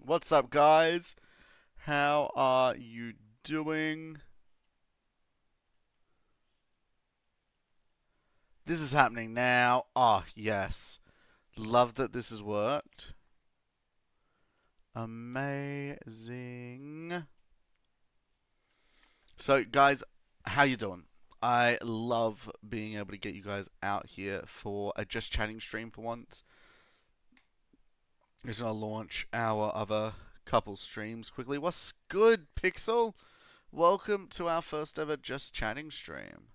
What's up, guys? How are you doing? This is happening now. Oh, yes. Love that this has worked. Amazing. So, guys, how you doing? I love being able to get you guys out here for a just chatting stream for once. Just gonna launch our other couple streams quickly. What's good, Pixel? Welcome to our first ever just chatting stream.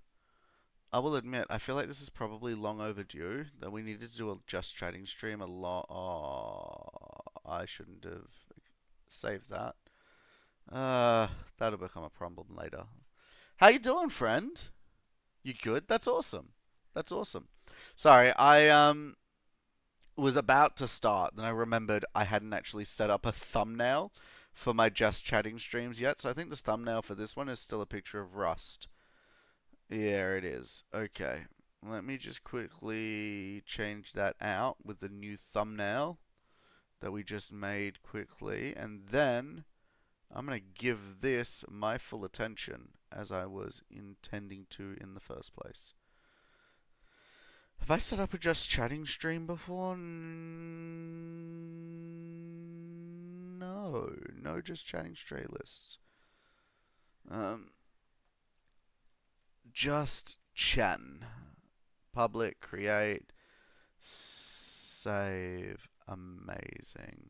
I will admit, I feel like this is probably long overdue. That we needed to do a just chatting stream a lot. Oh, I shouldn't have saved that. That'll become a problem later. How you doing, friend? You good? That's awesome. That's awesome. Sorry, I was about to start, then I remembered I hadn't actually set up a thumbnail for my just chatting streams yet. So I think the thumbnail for this one is still a picture of Rust. Yeah, it is. Okay. Let me just quickly change that out with the new thumbnail that we just made quickly. And then I'm going to give this my full attention as I was intending to in the first place. Have I set up a just chatting stream before? No. No just chatting stray lists. Just chatting. Public, create, save. Amazing.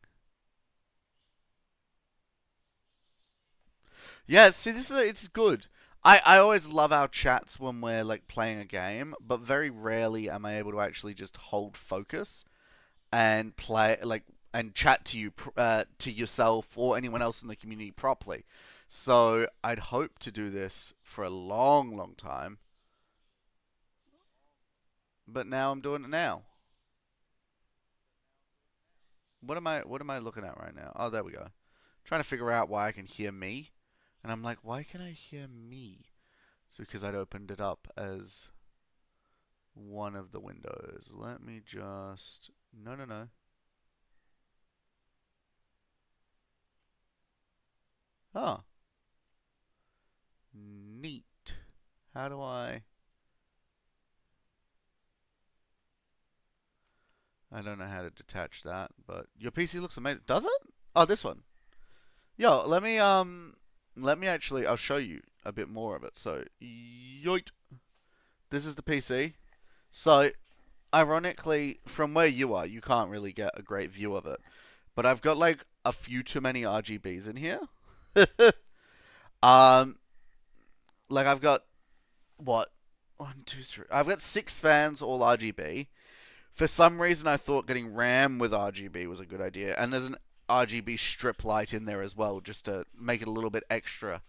Yeah, see, it's good. I always love our chats when we're like playing a game, but very rarely am I able to actually just hold focus and play like and chat to you to yourself or anyone else in the community properly. So I'd hope to do this for a long, long time, but now I'm doing it now. What am I looking at right now? Oh, there we go. Trying to figure out why I can hear me. And I'm like, why can I hear me? It's because I'd opened it up as one of the windows. Let me just... No, no, no. Oh. Neat. How do I... I don't know how to detach that, but your PC looks amazing. Does it? Oh, this one. Yo, let me actually, I'll show you a bit more of it. So, yoit. This is the PC. So, ironically, from where you are, you can't really get a great view of it. But I've got like a few too many RGBs in here. um, like I've got what? One, two, three. I've got six fans, all RGB. For some reason, I thought getting RAM with RGB was a good idea, and there's an RGB strip light in there as well, just to make it a little bit extra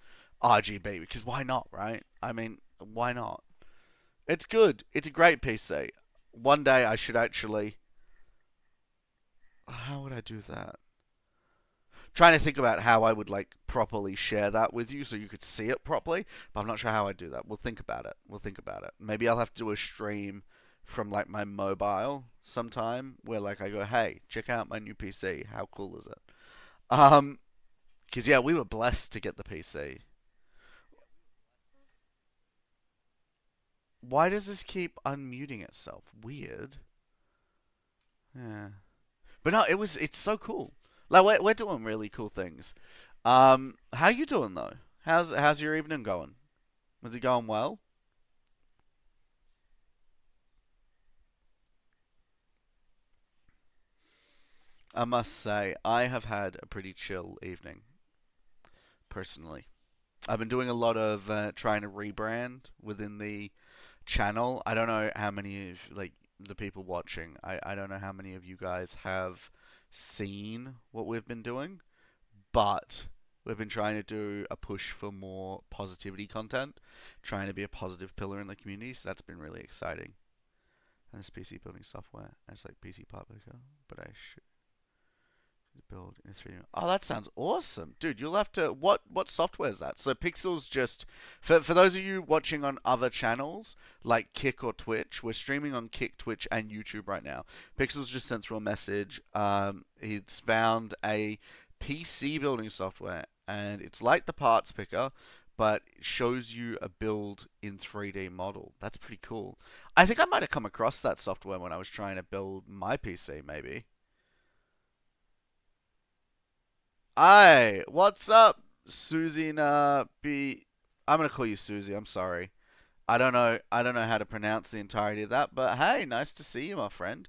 RGB. Because why not, right? I mean, why not? It's good. It's a great PC. One day I should actually. How would I do that? Trying to think about how I would like properly share that with you so you could see it properly, but I'm not sure how I'd do that. We'll think about it. We'll think about it. Maybe I'll have to do a stream from like my mobile sometime where like I go, "Hey, check out my new PC. How cool is it?" Um cuz yeah, we were blessed to get the PC. Why does this keep unmuting itself? Weird. Yeah. But no, it's so cool. Like we're doing really cool things. How you doing though? How's your evening going? Is it going well? I must say, I have had a pretty chill evening, personally. I've been doing a lot of trying to rebrand within the channel. I don't know how many of like the people watching. I don't know how many of you guys have seen what we've been doing, but we've been trying to do a push for more positivity content, trying to be a positive pillar in the community. So that's been really exciting. And this PC building software, and it's like PC part maker, but I should Build in 3D. Oh, that sounds awesome, dude. You'll have to. What software is that? So Pixel's just for those of you watching on other channels like Kick or Twitch. We're streaming on Kick, Twitch, and YouTube right now. Pixel's just sent through a message. He's found a PC building software, and it's like the parts picker, but it shows you a build in 3D model. That's pretty cool. I think I might have come across that software when I was trying to build my PC, maybe. Hi, what's up, Susie? B. I'm gonna call you Susie. I'm sorry. I don't know how to pronounce the entirety of that, but hey, nice to see you, my friend.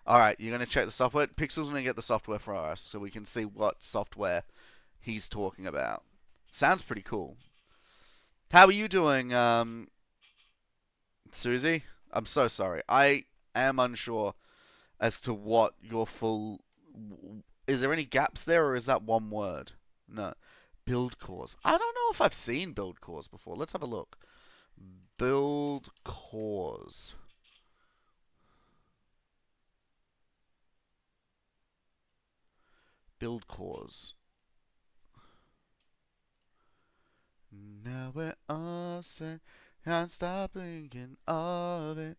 All right, you're gonna check the software. Pixel's gonna get the software for us, so we can see what software he's talking about. Sounds pretty cool. How are you doing, Susie? I'm so sorry. I am unsure as to what your full. Is there any gaps there, or is that one word? No. Build cores. I don't know if I've seen build cores before. Let's have a look. Build cores. Build cores. Now we're all set. Can't stop thinking of it.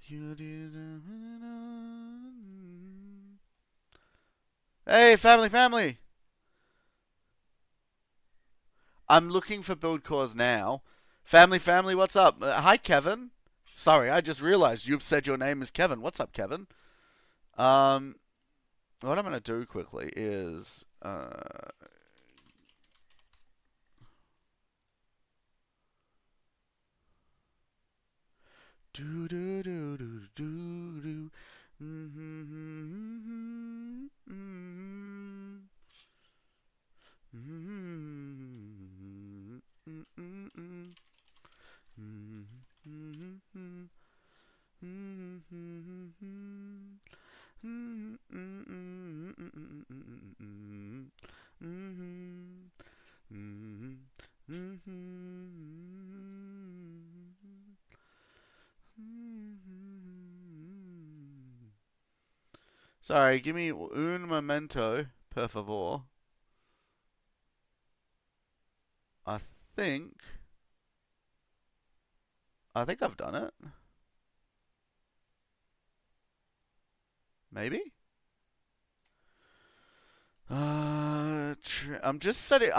You deserve. Hey, family, family! I'm looking for build cores now. Family, family, what's up? Hi, Kevin. Sorry, I just realized you've said your name is Kevin. What's up, Kevin? Um, what I'm gonna do quickly is do do do do do do. Sorry, give me un momento, per favor. I think I think I've done it. Maybe? I'm just setting.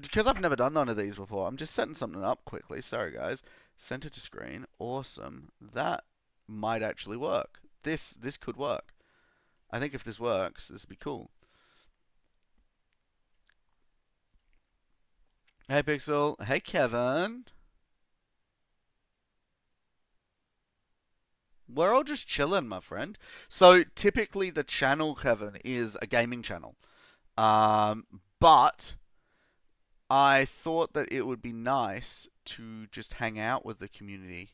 Because I've never done none of these before. I'm just setting something up quickly. Sorry, guys. Center to screen. Awesome. That might actually work. This could work. I think if this works, this would be cool. Hey, Pixel. Hey, Kevin. We're all just chilling, my friend. So typically, the channel, Kevin, is a gaming channel. But I thought that it would be nice to just hang out with the community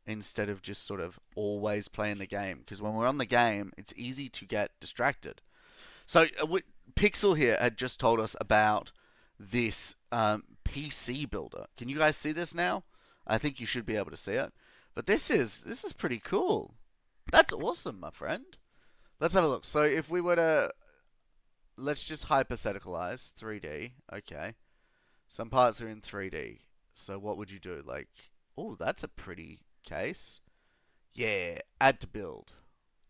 instead of just sort of always playing the game. Because when we're on the game, it's easy to get distracted. So Pixel here had just told us about this PC builder. Can you guys see this now? I think you should be able to see it. But this is pretty cool. That's awesome, my friend. Let's have a look. So if we were to let's just hypotheticalize 3D. Okay. Some parts are in 3D. So what would you do? Like, oh, that's a pretty case. Yeah, add to build.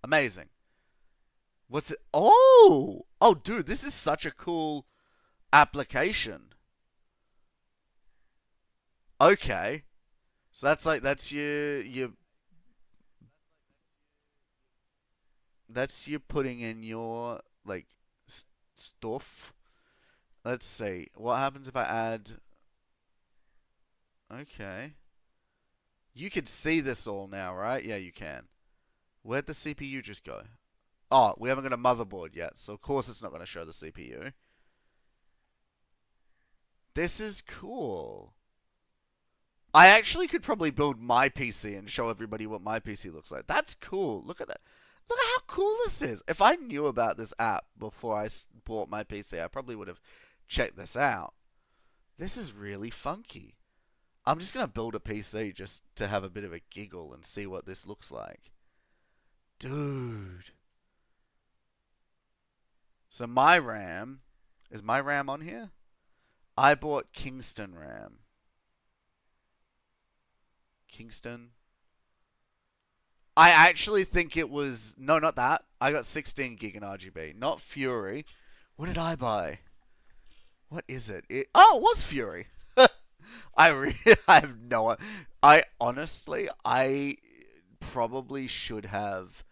Amazing. What's it? Oh! Oh, dude, this is such a cool application. Okay. So that's your putting in your like stuff. Let's see. What happens if I add Okay. You can see this all now, right? Yeah, you can. Where'd the CPU just go? Oh, we haven't got a motherboard yet, so of course it's not going to show the CPU. This is cool. I actually could probably build my PC and show everybody what my PC looks like. That's cool. Look at that. Look at how cool this is. If I knew about this app before I bought my PC, I probably would have checked this out. This is really funky. I'm just going to build a PC just to have a bit of a giggle and see what this looks like. Dude. So my RAM, is my RAM on here? I bought Kingston RAM. Kingston. I actually think it was, no, not that. I got 16 gig in RGB, not Fury. What did I buy? What is it? Oh, it was Fury. I have no. I honestly, I probably should have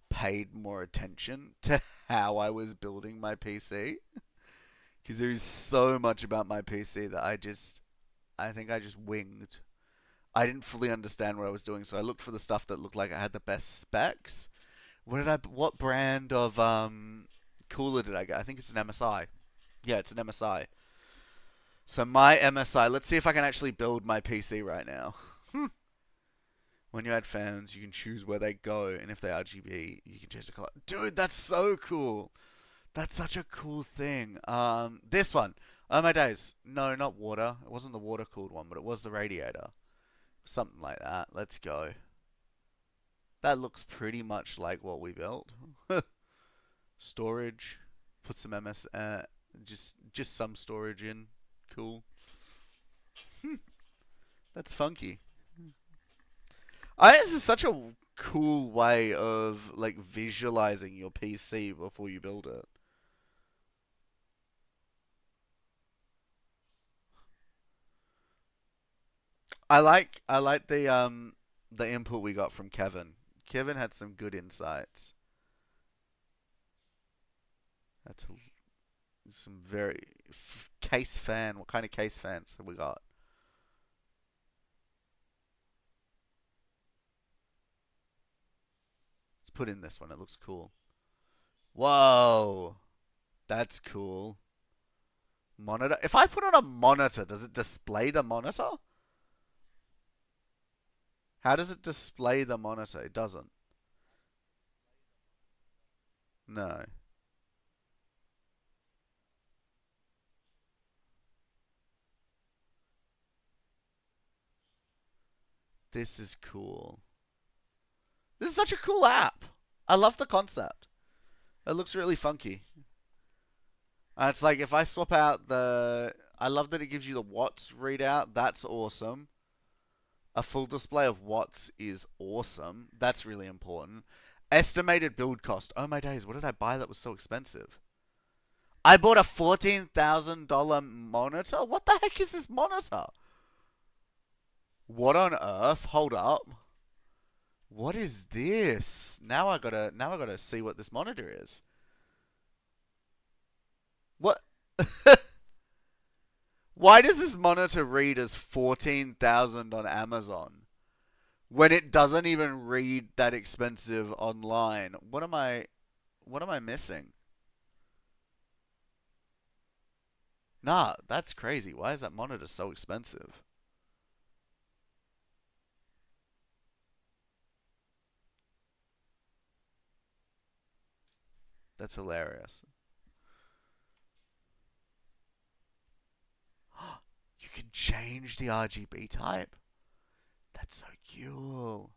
paid more attention to how I was building my PC because there is so much about my PC that I think I just winged. I didn't fully understand what I was doing, so I looked for the stuff that looked like it had the best specs. What brand of cooler did I get? I think it's an MSI. Yeah, it's an MSI. So my MSI, let's see if I can actually build my PC right now. When you add fans, you can choose where they go, and if they are RGB, you can change the color. Dude, that's so cool. That's such a cool thing. This one. Oh my days. No, not water. It wasn't the water cooled one, but it was the radiator. Something like that. Let's go. That looks pretty much like what we built. Storage. Put some just some storage in. Cool. That's funky. This is such a cool way of like visualizing your PC before you build it. I like the input we got from Kevin. Kevin had some good insights. That's some very case fan. What kind of case fans have we got? Let's put in this one. It looks cool. Whoa, that's cool. Monitor. If I put on a monitor, does it display the monitor? How does it display the monitor? It doesn't. No. This is cool. This is such a cool app. I love the concept. It looks really funky. It's like if I swap out the... I love that it gives you the watts readout. That's awesome. A full display of watts is awesome. That's really important. Estimated build cost. Oh my days, what did I buy that was so expensive? I bought a $14,000 monitor? What the heck is this monitor? What on earth? Hold up. What is this? Now I gotta see what this monitor is. What? Why does this monitor read as 14,000 on Amazon when it doesn't even read that expensive online? What am I missing? Nah, that's crazy. Why is that monitor so expensive? That's hilarious. You can change the RGB type. That's so cool.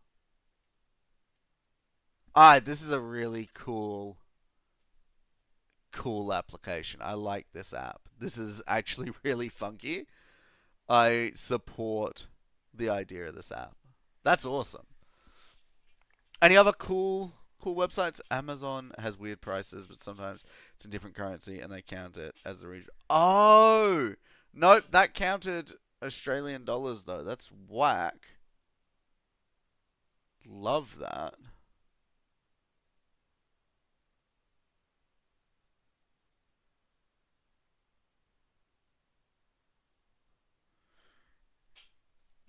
Alright, this is a really cool application. I like this app. This is actually really funky. I support the idea of this app. That's awesome. Any other cool websites? Amazon has weird prices, but sometimes it's a different currency and they count it as the region. Oh! Nope, that counted Australian dollars though. That's whack. Love that.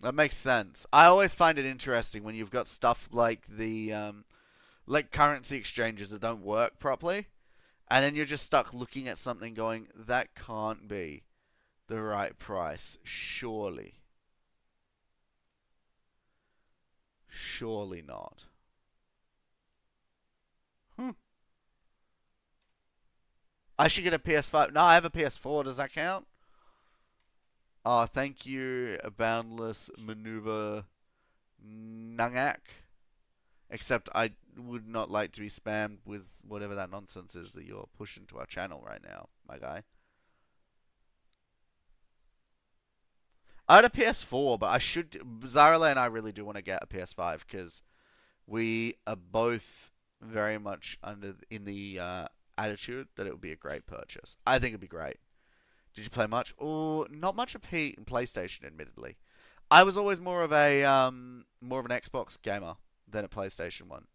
That makes sense. I always find it interesting when you've got stuff like the like currency exchanges that don't work properly, and then you're just stuck looking at something going, that can't be the right price. Surely. Surely not. Hmm. I should get a PS5. No, I have a PS4. Does that count? Thank you, Boundless Maneuver Nangak. Except I would not like to be spammed with whatever that nonsense is that you're pushing to our channel right now, my guy. I had a PS4, but I should. Zarale and I really do want to get a PS5 because we are both very much under in the attitude that it would be a great purchase. I think it'd be great. Did you play much? Oh, not much of PlayStation, admittedly. I was always more of an Xbox gamer than a PlayStation one.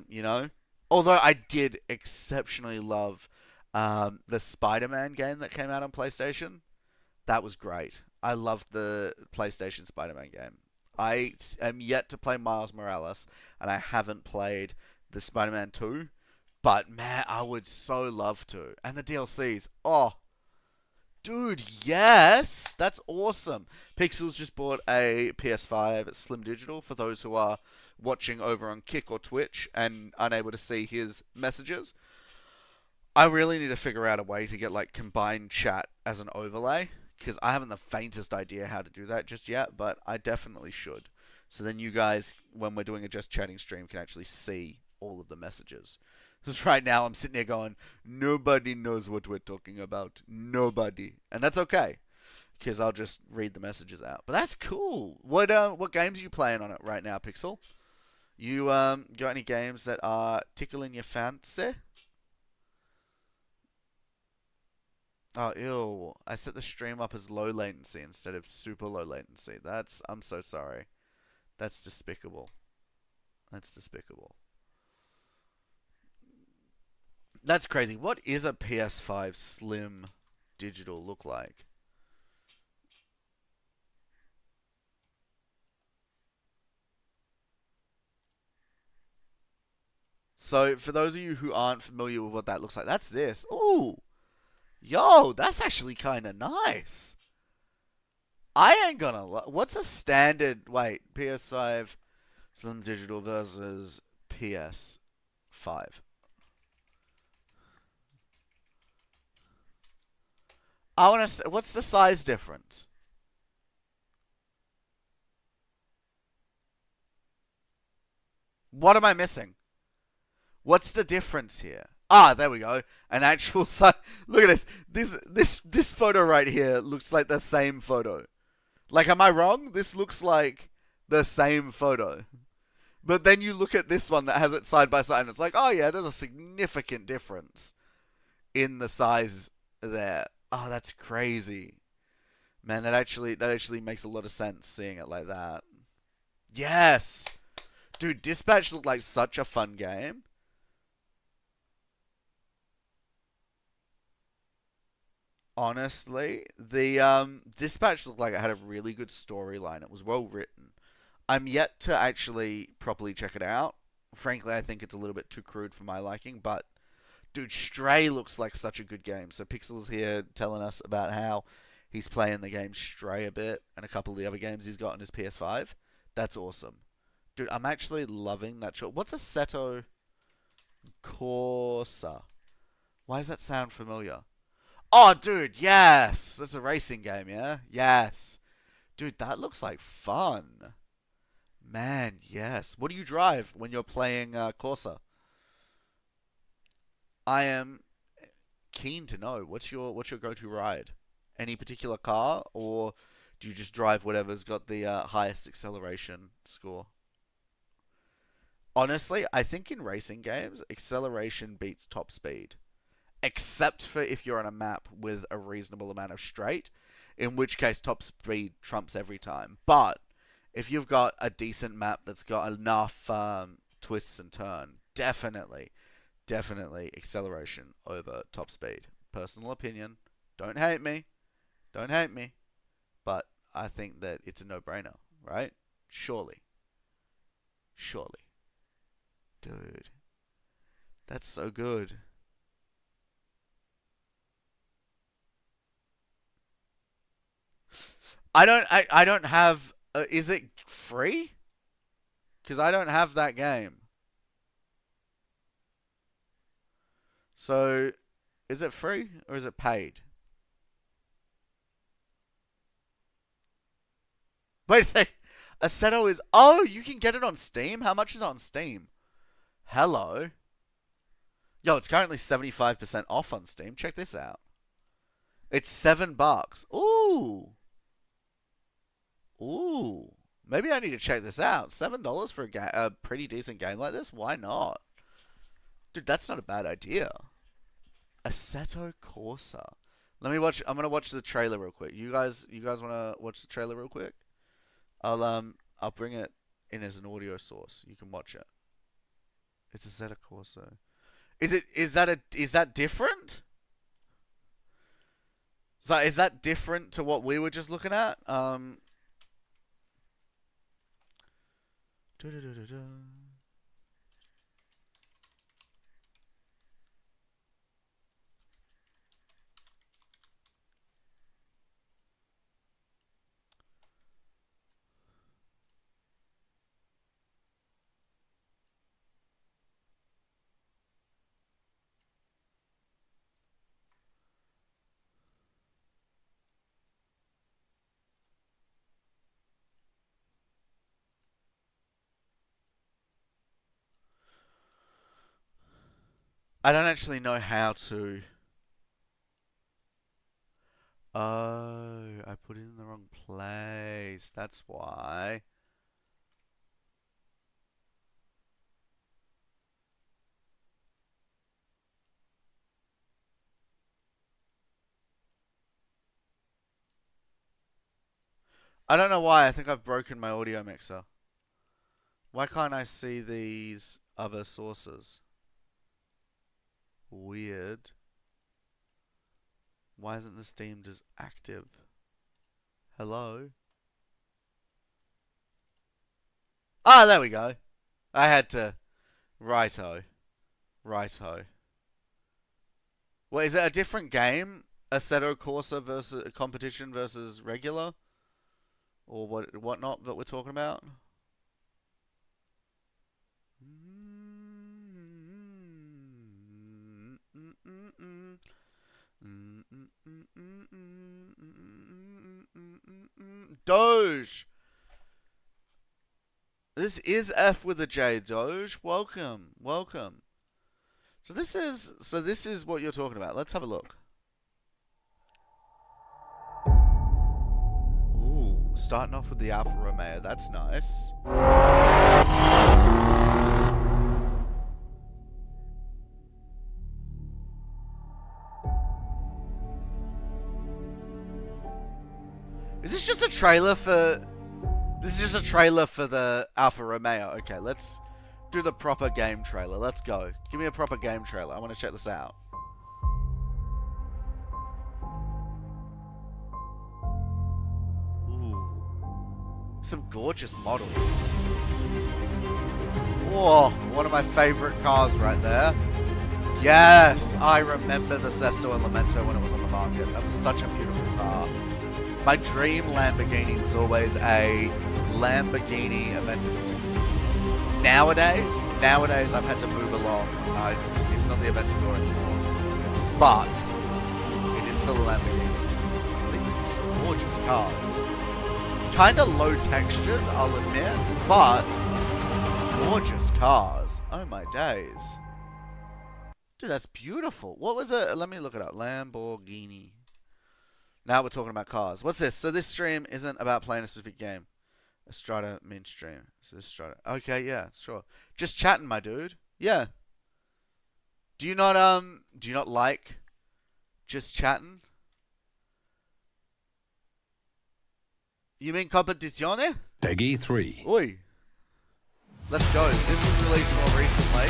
You know, although I did exceptionally love the Spider-Man game that came out on PlayStation. That was great. I loved the PlayStation Spider-Man game. I am yet to play Miles Morales, and I haven't played the Spider-Man 2. But man, I would so love to. And the DLCs. Oh, dude, yes! That's awesome. Pixels just bought a PS5 Slim Digital for those who are watching over on Kick or Twitch and unable to see his messages. I really need to figure out a way to get like combined chat as an overlay because I haven't the faintest idea how to do that just yet, but I definitely should. So then you guys, when we're doing a just chatting stream, can actually see all of the messages. Because right now I'm sitting here going, nobody knows what we're talking about. Nobody. And that's okay. Because I'll just read the messages out. But that's cool. What games are you playing on it right now, Pixel? You got any games that are tickling your fancy? Oh, ew. I set the stream up as low latency instead of super low latency. I'm so sorry. That's despicable. That's despicable. That's crazy. What is a PS5 Slim digital look like? So, for those of you who aren't familiar with what that looks like, that's this. Ooh, yo, that's actually kind of nice. I ain't gonna. What's a standard? Wait, PS5 Slim Digital versus PS5. I want to. What's the size difference? What am I missing? What's the difference here? Ah, there we go. An actual size. Look at this. This photo right here looks like the same photo. Like, am I wrong? This looks like the same photo. But then you look at this one that has it side by side, and it's like, oh yeah, there's a significant difference in the size there. Oh, that's crazy, man. That actually makes a lot of sense seeing it like that. Yes, dude. Dispatch looked like such a fun game. Honestly, the Dispatch looked like it had a really good storyline. It was well written. I'm yet to actually properly check it out. Frankly, I think it's a little bit too crude for my liking, but dude, Stray looks like such a good game. So Pixel's here telling us about how he's playing the game Stray a bit and a couple of the other games he's got on his PS5. That's awesome. Dude, I'm actually loving that show. What's a Seto Corsa? Why does that sound familiar? Oh, dude, yes! That's a racing game, yeah? Yes. Dude, that looks like fun. Man, yes. What do you drive when you're playing Corsa? I am keen to know. What's your go-to ride? Any particular car, or do you just drive whatever's got the highest acceleration score? Honestly, I think in racing games, acceleration beats top speed, except for if you're on a map with a reasonable amount of straight, in which case top speed trumps every time. But if you've got a decent map that's got enough twists and turn, definitely acceleration over top speed. Personal opinion. Don't hate me. Don't hate me. But I think that it's a no-brainer, right? Surely. Surely. Dude, that's so good. I don't have is it free? Cuz I don't have that game. So, is it free or is it paid? Wait a sec. Assetto is... Oh, you can get it on Steam? How much is it on Steam? Hello. Yo, it's currently 75% off on Steam. Check this out. It's $7. Ooh. Ooh. Maybe I need to check this out. $7 for a pretty decent game like this? Why not? Dude, that's not a bad idea. Assetto Corsa. Let me watch. I'm gonna watch the trailer real quick. You guys wanna watch the trailer real quick? I'll bring it in as an audio source. You can watch it. It's Assetto Corsa. Is that different? So is that different to what we were just looking at? I don't actually know how to. Oh, I put it in the wrong place. That's why. I don't know why. I think I've broken my audio mixer. Why can't I see these other sources? Weird. Why isn't this deemed as active? Hello? Ah, there we go. I had to... Righto. Righto. Well, is it a different game? Assetto Corsa versus competition versus regular? Or whatnot that we're talking about? Doge! This is F with a J, Doge. Welcome. Welcome. So this is what you're talking about. Let's have a look. Ooh, starting off with the Alfa Romeo. That's nice. Is this just a trailer for... This is just a trailer for the Alfa Romeo. Okay, let's do the proper game trailer. Let's go. Give me a proper game trailer. I want to check this out. Ooh. Some gorgeous models. Whoa, one of my favorite cars right there. Yes, I remember the Sesto and Lamento when it was on the market. That was such a beautiful car. My dream Lamborghini was always a Lamborghini Aventador. Nowadays I've had to move along. It's not the Aventador anymore, but it is still a Lamborghini. These are gorgeous cars. It's kind of low textured, I'll admit, but gorgeous cars. Oh my days. Dude, that's beautiful. What was it? Let me look it up. Lamborghini. Now we're talking about cars. What's this? So this stream isn't about playing a specific game. Estrada Mint stream. So this Estrada. Okay, yeah, sure. Just chatting, my dude. Yeah. Do you not like just chatting? You mean competizione? Peggy 3. Oi. Let's go. This was released more recently.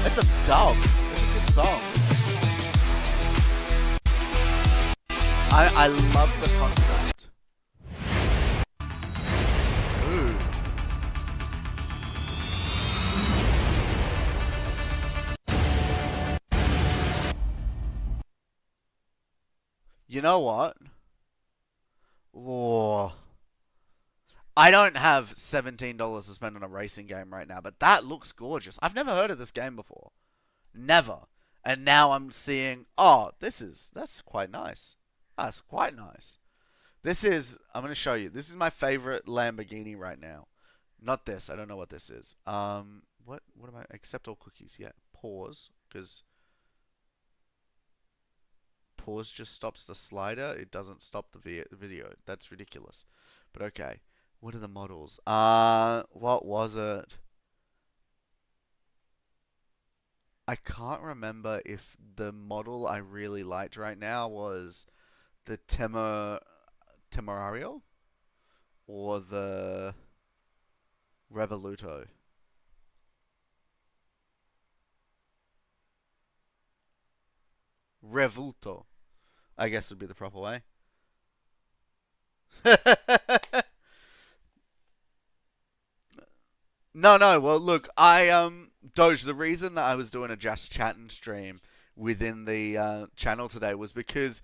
It's a dub. It's a good song. I love the concept. Dude. You know what? Whoa. I don't have $17 to spend on a racing game right now, but that looks gorgeous. I've never heard of this game before. Never. And now I'm seeing, oh, that's quite nice. That's quite nice. I'm going to show you. This is my favorite Lamborghini right now. Not this. I don't know what this is. What am I? Accept all cookies. Yeah. Pause, because pause just stops the slider. It doesn't stop the video. That's ridiculous. But okay. What are the models? What was it? I can't remember if the model I really liked right now was the Temerario or the Revoluto. Revuto, I guess would be the proper way. No, no. Well, look, Doge. The reason that I was doing a just chatting stream within the channel today was because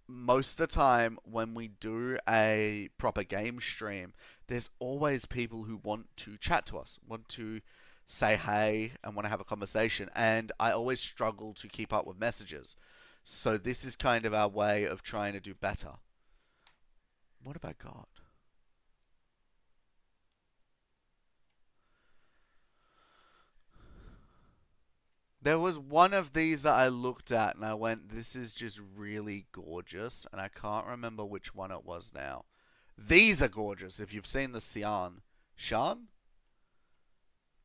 most of the time when we do a proper game stream, there's always people who want to chat to us, want to say hey, and want to have a conversation, and I always struggle to keep up with messages. So this is kind of our way of trying to do better. What have I got? There was one of these that I looked at and I went, this is just really gorgeous, and I can't remember which one it was now. These are gorgeous. If you've seen the Sian. Shan?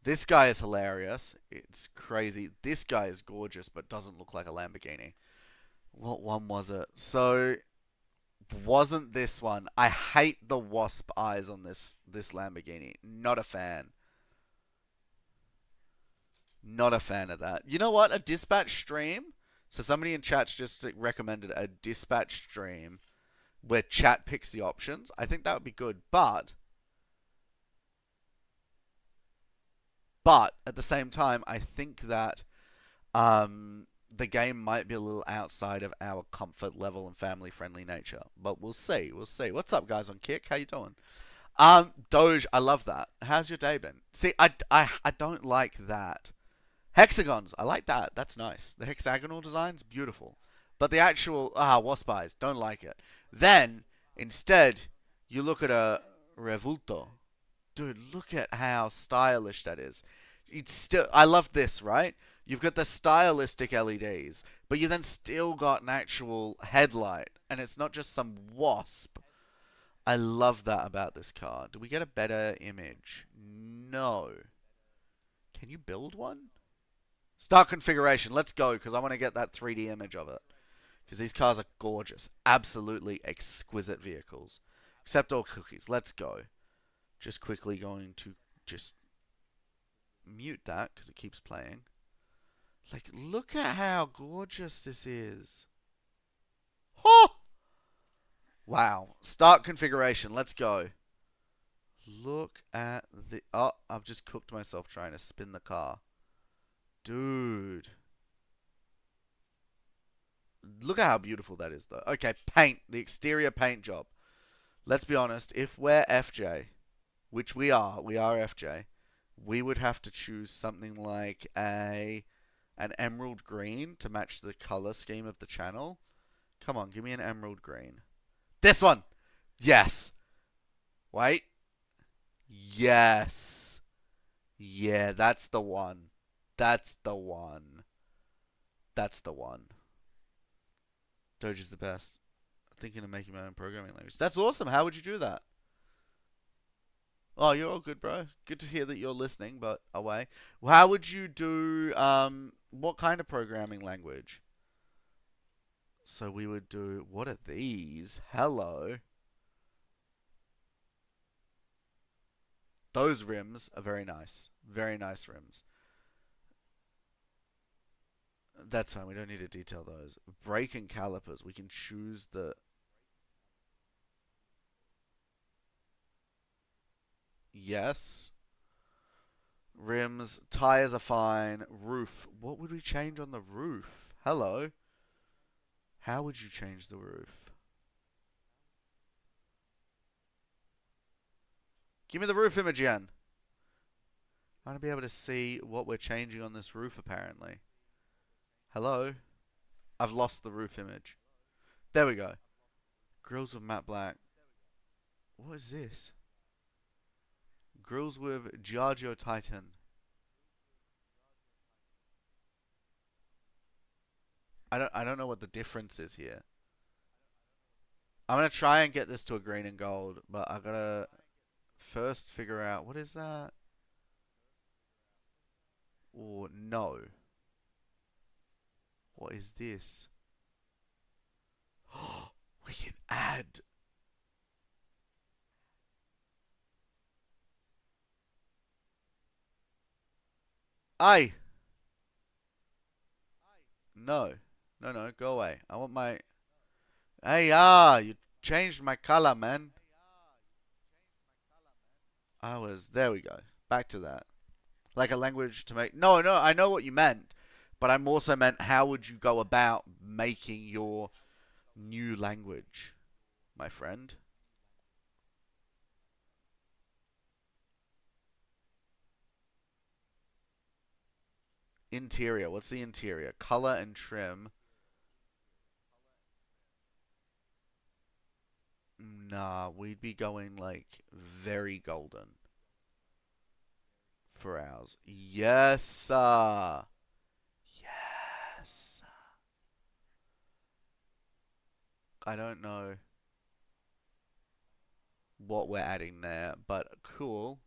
This guy is hilarious. It's crazy. This guy is gorgeous but doesn't look like a Lamborghini. What one was it? So, wasn't this one. I hate the wasp eyes on this Lamborghini. Not a fan. Not a fan of that. You know what? A dispatch stream. So somebody in chat's just recommended a dispatch stream where chat picks the options. I think that would be good. But at the same time, I think that the game might be a little outside of our comfort level and family friendly nature. But we'll see. We'll see. What's up, guys on Kick? How you doing? Doge, I love that. How's your day been? See, I don't like that. Hexagons, I like that. That's nice. The hexagonal design's beautiful. But the actual wasp eyes, don't like it. Then instead, you look at a Revolto. Dude, look at how stylish that is. It's still I love this, right? You've got the stylistic LEDs, but you then still got an actual headlight, and it's not just some wasp. I love that about this car. Do we get a better image? No. Can you build one? Start configuration. Let's go, because I want to get that 3D image of it. Because these cars are gorgeous. Absolutely exquisite vehicles. Accept all cookies. Let's go. Just quickly going to just mute that, because it keeps playing. Like, look at how gorgeous this is. Oh! Wow. Start configuration. Let's go. Look at the... Oh, I've just cooked myself trying to spin the car. Dude. Look at how beautiful that is, though. Okay, paint. The exterior paint job. Let's be honest. If we're FJ, which we are FJ, we would have to choose something like an emerald green to match the color scheme of the channel. Come on, give me an emerald green. This one! Yes! Wait. Yes. Yeah, that's the one. That's the one. That's the one. Doge is the best. Thinking of making my own programming language. That's awesome. How would you do that? Oh, you're all good, bro. Good to hear that you're listening, but away. Well, how would you do, what kind of programming language? So we would do, what are these? Hello. Those rims are very nice. Very nice rims. That's fine. We don't need to detail those. Brake and calipers. We can choose the... Yes. Rims. Tires are fine. Roof. What would we change on the roof? Hello. How would you change the roof? Give me the roof image again. I want to be able to see what we're changing on this roof, apparently. Hello? I've lost the roof image. There we go. Grills with matte black. What is this? Grills with Giorgio Titan. I don't know what the difference is here. I'm gonna try and get this to a green and gold, but I gotta first figure out what is that? Or no. What is this? We can add. Aye. No. No, no, go away. I want my. Hey, you changed my color, man. I was. There we go. Back to that. Like a language to make. No, no, I know what you meant. But I'm also meant how would you go about making your new language, my friend? Interior. What's the interior? Color and trim. Nah, we'd be going like very golden for ours. Yes, sir. Yes. I don't know what we're adding there, but cool.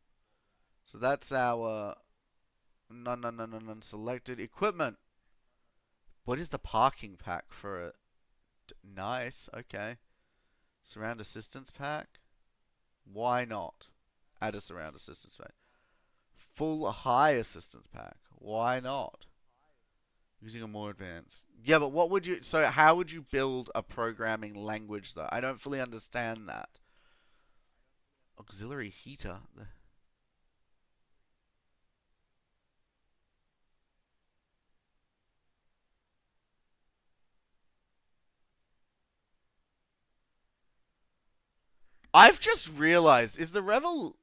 So that's our none selected equipment. What is the parking pack for it? Nice. Okay. Surround assistance pack. Why not? Add a surround assistance pack. Full high assistance pack. Why not? Using a more advanced. Yeah, but what would you... So how would you build a programming language, though? I don't fully understand that. Auxiliary heater. I've just realized, is the Revel...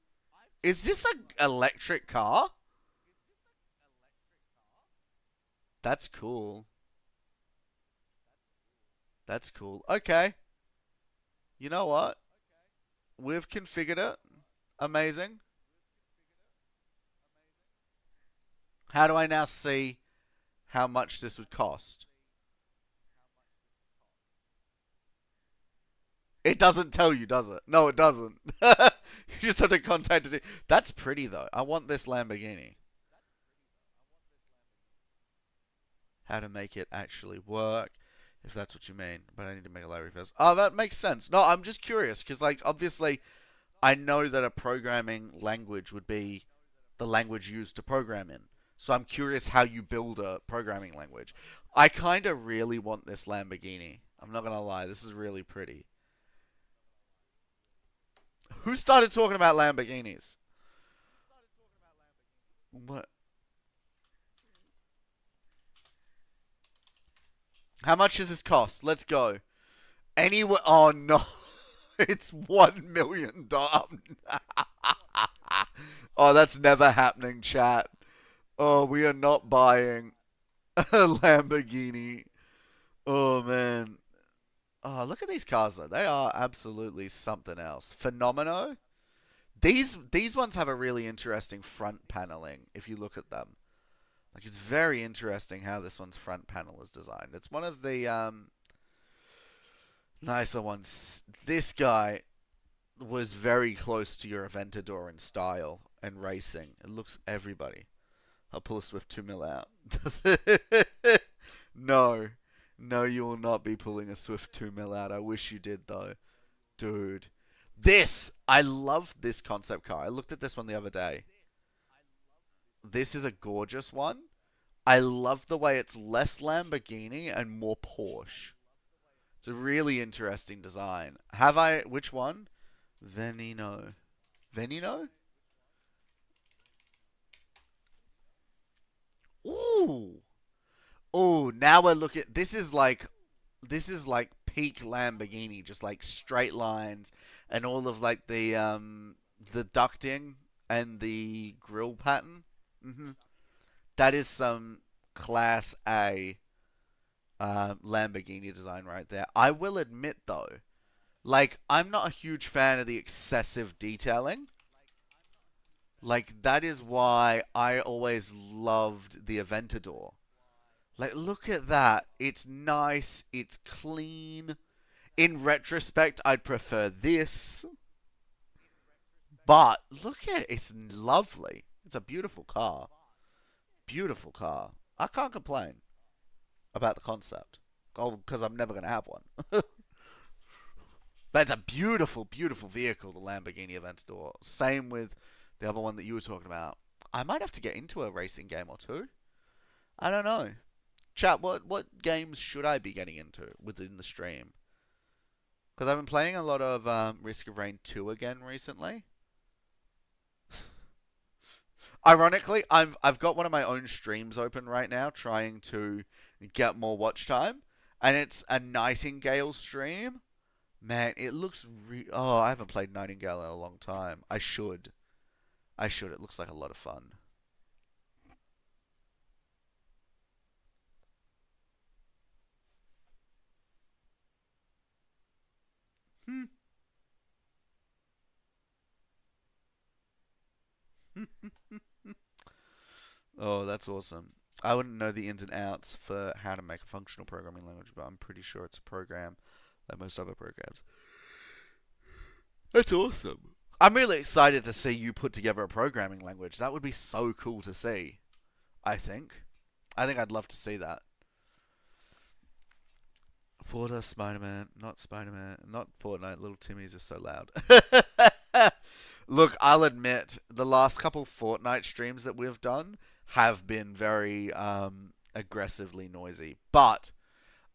Is this an electric car? That's cool. That's cool. Okay. You know what? We've configured it. Amazing. How do I now see how much this would cost? It doesn't tell you, does it? No, it doesn't. You just have to contact it. That's pretty, though. I want this Lamborghini. How to make it actually work, if that's what you mean. But I need to make a library first. Oh, that makes sense. No, I'm just curious, because, like, obviously, I know that a programming language would be the language used to program in. So I'm curious how you build a programming language. I kind of really want this Lamborghini. I'm not going to lie. This is really pretty. Who started talking about Lamborghinis? What? How much does this cost? Let's go. Anywhere? Oh no, it's $1 million. Oh, that's never happening, chat. Oh, we are not buying a Lamborghini. Oh man. Oh, look at these cars though. They are absolutely something else. Phenomeno. These ones have a really interesting front paneling. If you look at them, like it's very interesting how this one's front panel is designed. It's one of the nicer ones. This guy was very close to your Aventador in style and racing. It looks everybody. I'll pull a Swift 2 mil out. Does it? No. No, you will not be pulling a Swift 2 mil out. I wish you did, though. Dude. This! I love this concept car. I looked at this one the other day. This is a gorgeous one. I love the way it's less Lamborghini and more Porsche. It's a really interesting design. Have I... Which one? Veneno. Veneno? Ooh! Oh, now we're looking. This is like peak Lamborghini, just like straight lines and all of like the ducting and the grill pattern. That is some class A Lamborghini design right there. I will admit though, like I'm not a huge fan of the excessive detailing. Like that is why I always loved the Aventador. Like look at that. It's nice, it's clean. In retrospect, I'd prefer this, but look at it. It's lovely. It's a beautiful car. Beautiful car. I can't complain about the concept. Oh, because I'm never going to have one. But it's a beautiful, beautiful vehicle, the Lamborghini Aventador. Same with the other one that you were talking about. I might have to get into a racing game or two. I don't know. Chat, what games should I be getting into within the stream? Because I've been playing a lot of Risk of Rain 2 again recently. Ironically, I've got one of my own streams open right now, trying to get more watch time, and it's a Nightingale stream. Man, it looks oh, I haven't played Nightingale in a long time. I should. I should. It looks like a lot of fun. Hmm. Oh, that's awesome. I wouldn't know the ins and outs for how to make a functional programming language, but I'm pretty sure it's a program like most other programs. That's awesome. I'm really excited to see you put together a programming language. That would be so cool to see. I think. I think I'd love to see that. Forza, Spider-Man, not Spider-Man, not Fortnite. Little Timmy's are so loud. Look, I'll admit the last couple Fortnite streams that we've done have been very aggressively noisy, but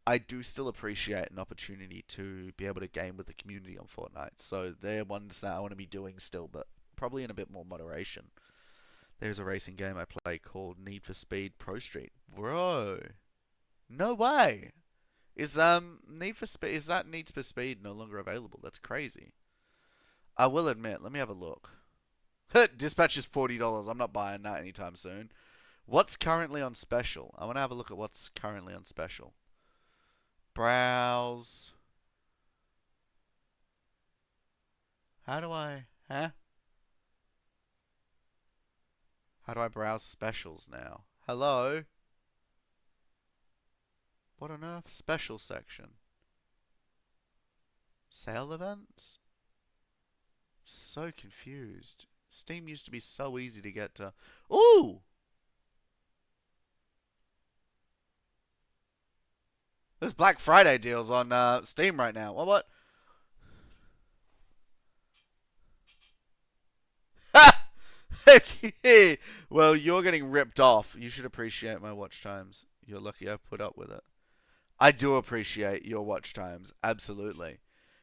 I do still appreciate an opportunity to be able to game with the community on Fortnite. So they're ones that I want to be doing still, but probably in a bit more moderation. There's a racing game I play called Need for Speed Pro Street. Bro, no way. Is that Need for Speed no longer available? That's crazy. I will admit, let me have a look. Dispatch is $40. I'm not buying that anytime soon. What's currently on special? I want to have a look at what's currently on special. Browse. How do I? Huh? How do I browse specials now? Hello? What on earth? Special section. Sale events? So confused. Steam used to be so easy to get to. Ooh! There's Black Friday deals on Steam right now. What? Well, you're getting ripped off. You should appreciate my watch times. You're lucky I put up with it. I do appreciate your watch times. Absolutely.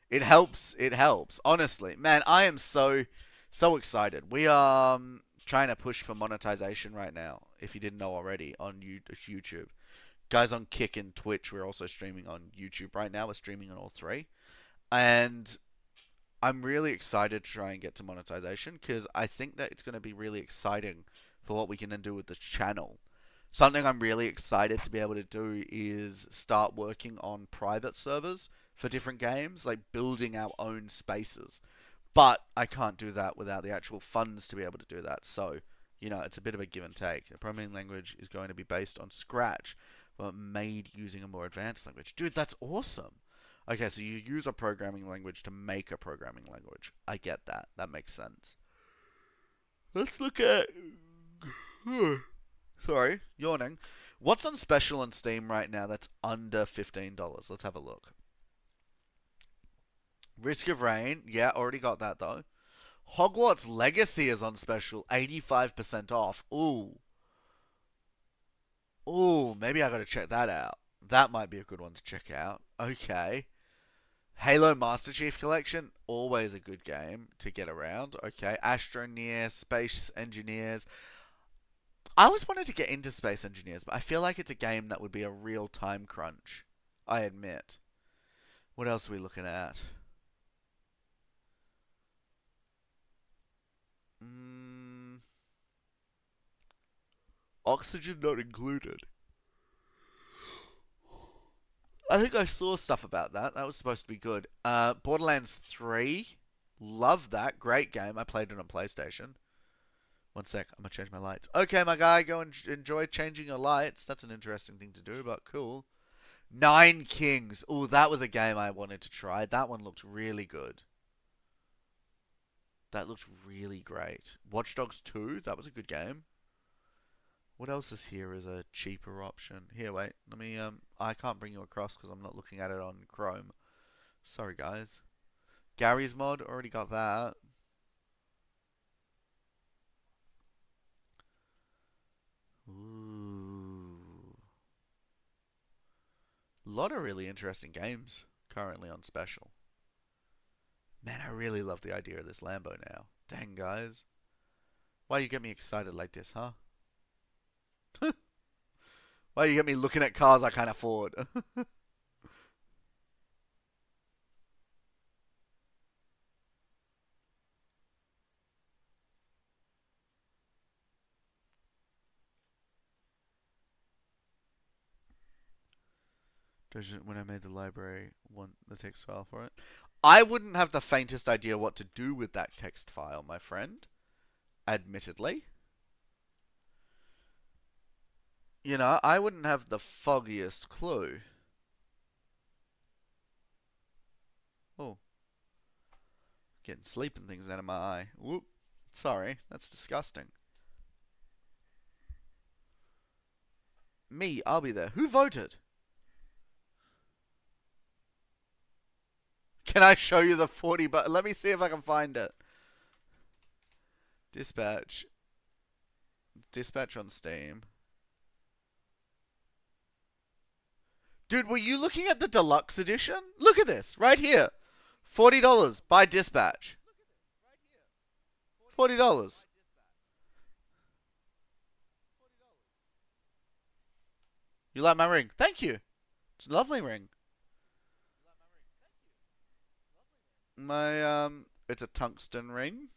It helps. It helps. Honestly. Man, I am so excited. We are trying to push for monetization right now, if you didn't know already, on YouTube. Guys on Kick and Twitch, we're also streaming on YouTube right now. We're streaming on all three. And I'm really excited to try and get to monetization because I think that it's going to be really exciting for what we can do with the channel. Something I'm really excited to be able to do is start working on private servers for different games, like building our own spaces. But I can't do that without the actual funds to be able to do that. So, it's a bit of a give and take. The programming language is going to be based on Scratch, but made using a more advanced language. Dude, that's awesome. Okay, so you use a programming language to make a programming language. I get that. That makes sense. Let's look at. Sorry, yawning. What's on special on Steam right now that's under $15? Let's have a look. Risk of Rain. Yeah, already got that though. Hogwarts Legacy is on special. 85% off. Ooh. Ooh, maybe I gotta check that out. That might be a good one to check out. Okay. Halo Master Chief Collection, always a good game to get around. Okay, Astroneer, Space Engineers. I always wanted to get into Space Engineers, but I feel like it's a game that would be a real time crunch. I admit. What else are we looking at? Mm, Oxygen not included. I think I saw stuff about that. That was supposed to be good. Borderlands 3. Love that. Great game. I played it on PlayStation. One sec. I'm going to change my lights. Okay, my guy. Go and enjoy changing your lights. That's an interesting thing to do, but cool. Nine Kings. Oh, that was a game I wanted to try. That one looked really good. That looked really great. Watch Dogs 2. That was a good game. What else is here as a cheaper option? Here, wait. Let me, I can't bring you across because I'm not looking at it on Chrome. Sorry, guys. Gary's mod. Already got that. Ooh. A lot of really interesting games currently on special. Man, I really love the idea of this Lambo now. Dang, guys. Why you get me excited like this, huh? Why you get me looking at cars I can't afford? When I made the library, want the text file for it. I wouldn't have the faintest idea what to do with that text file, my friend. Admittedly. You know, I wouldn't have the foggiest clue. Oh. Getting sleeping things out of my eye. Whoop. Sorry, that's disgusting. Me, I'll be there. Who voted? Can I show you the 40 but let me see if I can find it. Dispatch. Dispatch on Steam. Dude, were you looking at the deluxe edition? Look at this, right here. $40 by Dispatch. $40. You like my ring? Thank you. It's a lovely ring. It's a tungsten ring.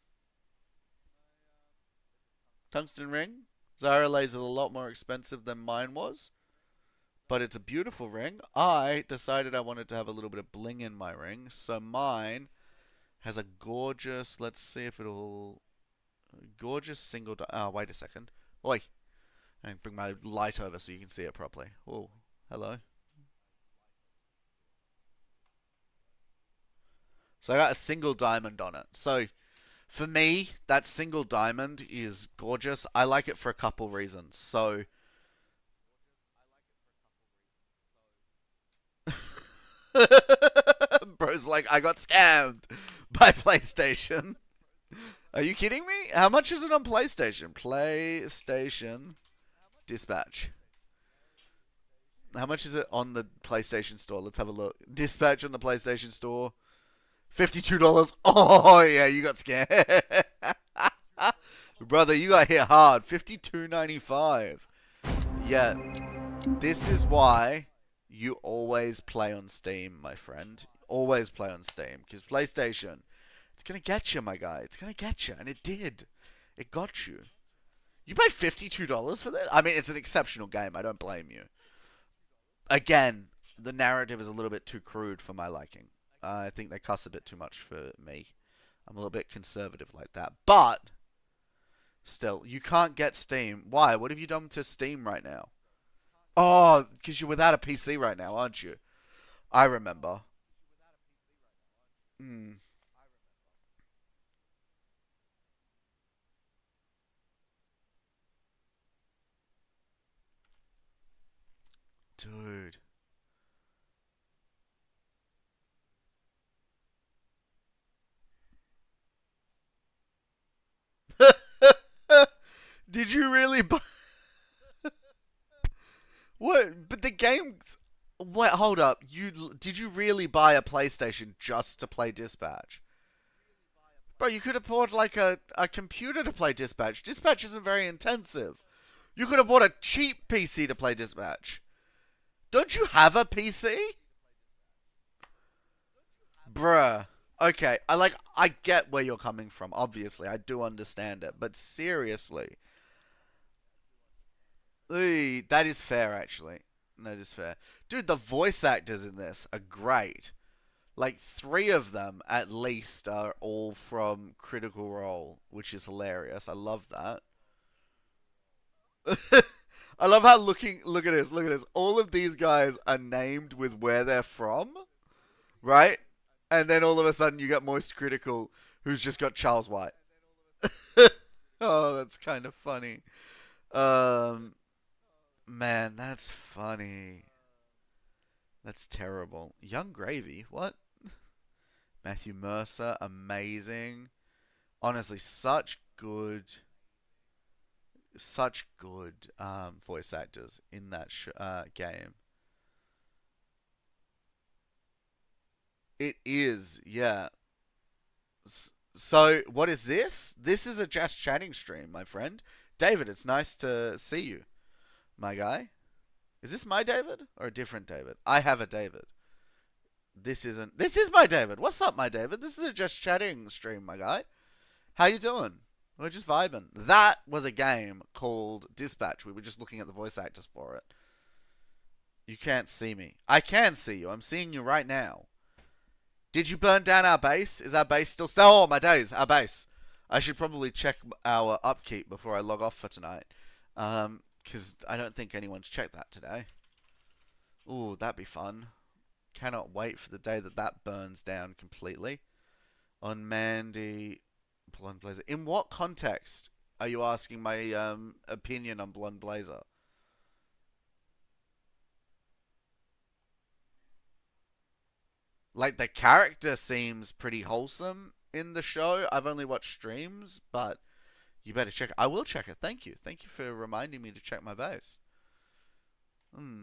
Tungsten ring. Zara laser a lot more expensive than mine was. But it's a beautiful ring. I decided I wanted to have a little bit of bling in my ring. So mine has a gorgeous, let's see if it'll, gorgeous single, oh, wait a second. Oi. And bring my light over so you can see it properly. Oh, hello. So I got a single diamond on it. So for me, that single diamond is gorgeous. I like it for a couple reasons. So bro's like, I got scammed by PlayStation. Are you kidding me? How much is it on PlayStation? PlayStation Dispatch. How much is it on the PlayStation Store? Let's have a look. Dispatch on the PlayStation Store. $52. Oh, yeah, you got scared. Brother, you got hit hard. $52.95. Yeah, this is why you always play on Steam, my friend. Always play on Steam. Because PlayStation, it's going to get you, my guy. It's going to get you. And it did. It got you. You paid $52 for that? I mean, it's an exceptional game. I don't blame you. Again, the narrative is a little bit too crude for my liking. I think they cuss a bit too much for me. I'm a little bit conservative like that. But, still, you can't get Steam. Why? What have you done to Steam right now? Oh, because you're without a PC right now, aren't you? I remember. Hmm. Dude. Did you really buy... What? But the game... Wait, hold up. Did you really buy a PlayStation just to play Dispatch? Bro, you could have bought like a computer to play Dispatch. Dispatch isn't very intensive. You could have bought a cheap PC to play Dispatch. Don't you have a PC? Bruh. Okay, I get where you're coming from, obviously. I do understand it. But seriously. That is fair, actually. That is fair. Dude, the voice actors in this are great. Like, three of them, at least, are all from Critical Role, which is hilarious. I love that. I love how look at this, look at this. All of these guys are named with where they're from, right? And then all of a sudden you got Moist Critical, who's just got Charles White. Oh, that's kind of funny. Um, man, that's funny. That's terrible. Young Gravy, what? Matthew Mercer, amazing. Honestly, such good voice actors in that game. It is, yeah. So, what is this? This is a Just Chatting stream, my friend. David, it's nice to see you, my guy. Is this my David or a different David? I have a David. This isn't. This is my David. What's up, my David? This is a Just Chatting stream, my guy. How you doing? We're just vibing. That was a game called Dispatch. We were just looking at the voice actors for it. You can't see me. I can see you. I'm seeing you right now. Did you burn down our base? Is our base still... Oh, my days. Our base. I should probably check our upkeep before I log off for tonight. Because I don't think anyone's checked that today. Ooh, that'd be fun. Cannot wait for the day that that burns down completely. On Mandy... Blonde Blazer. In what context are you asking my opinion on Blonde Blazer? Like, the character seems pretty wholesome in the show. I've only watched streams, but you better check it. I will check it. Thank you. Thank you for reminding me to check my base. Hmm.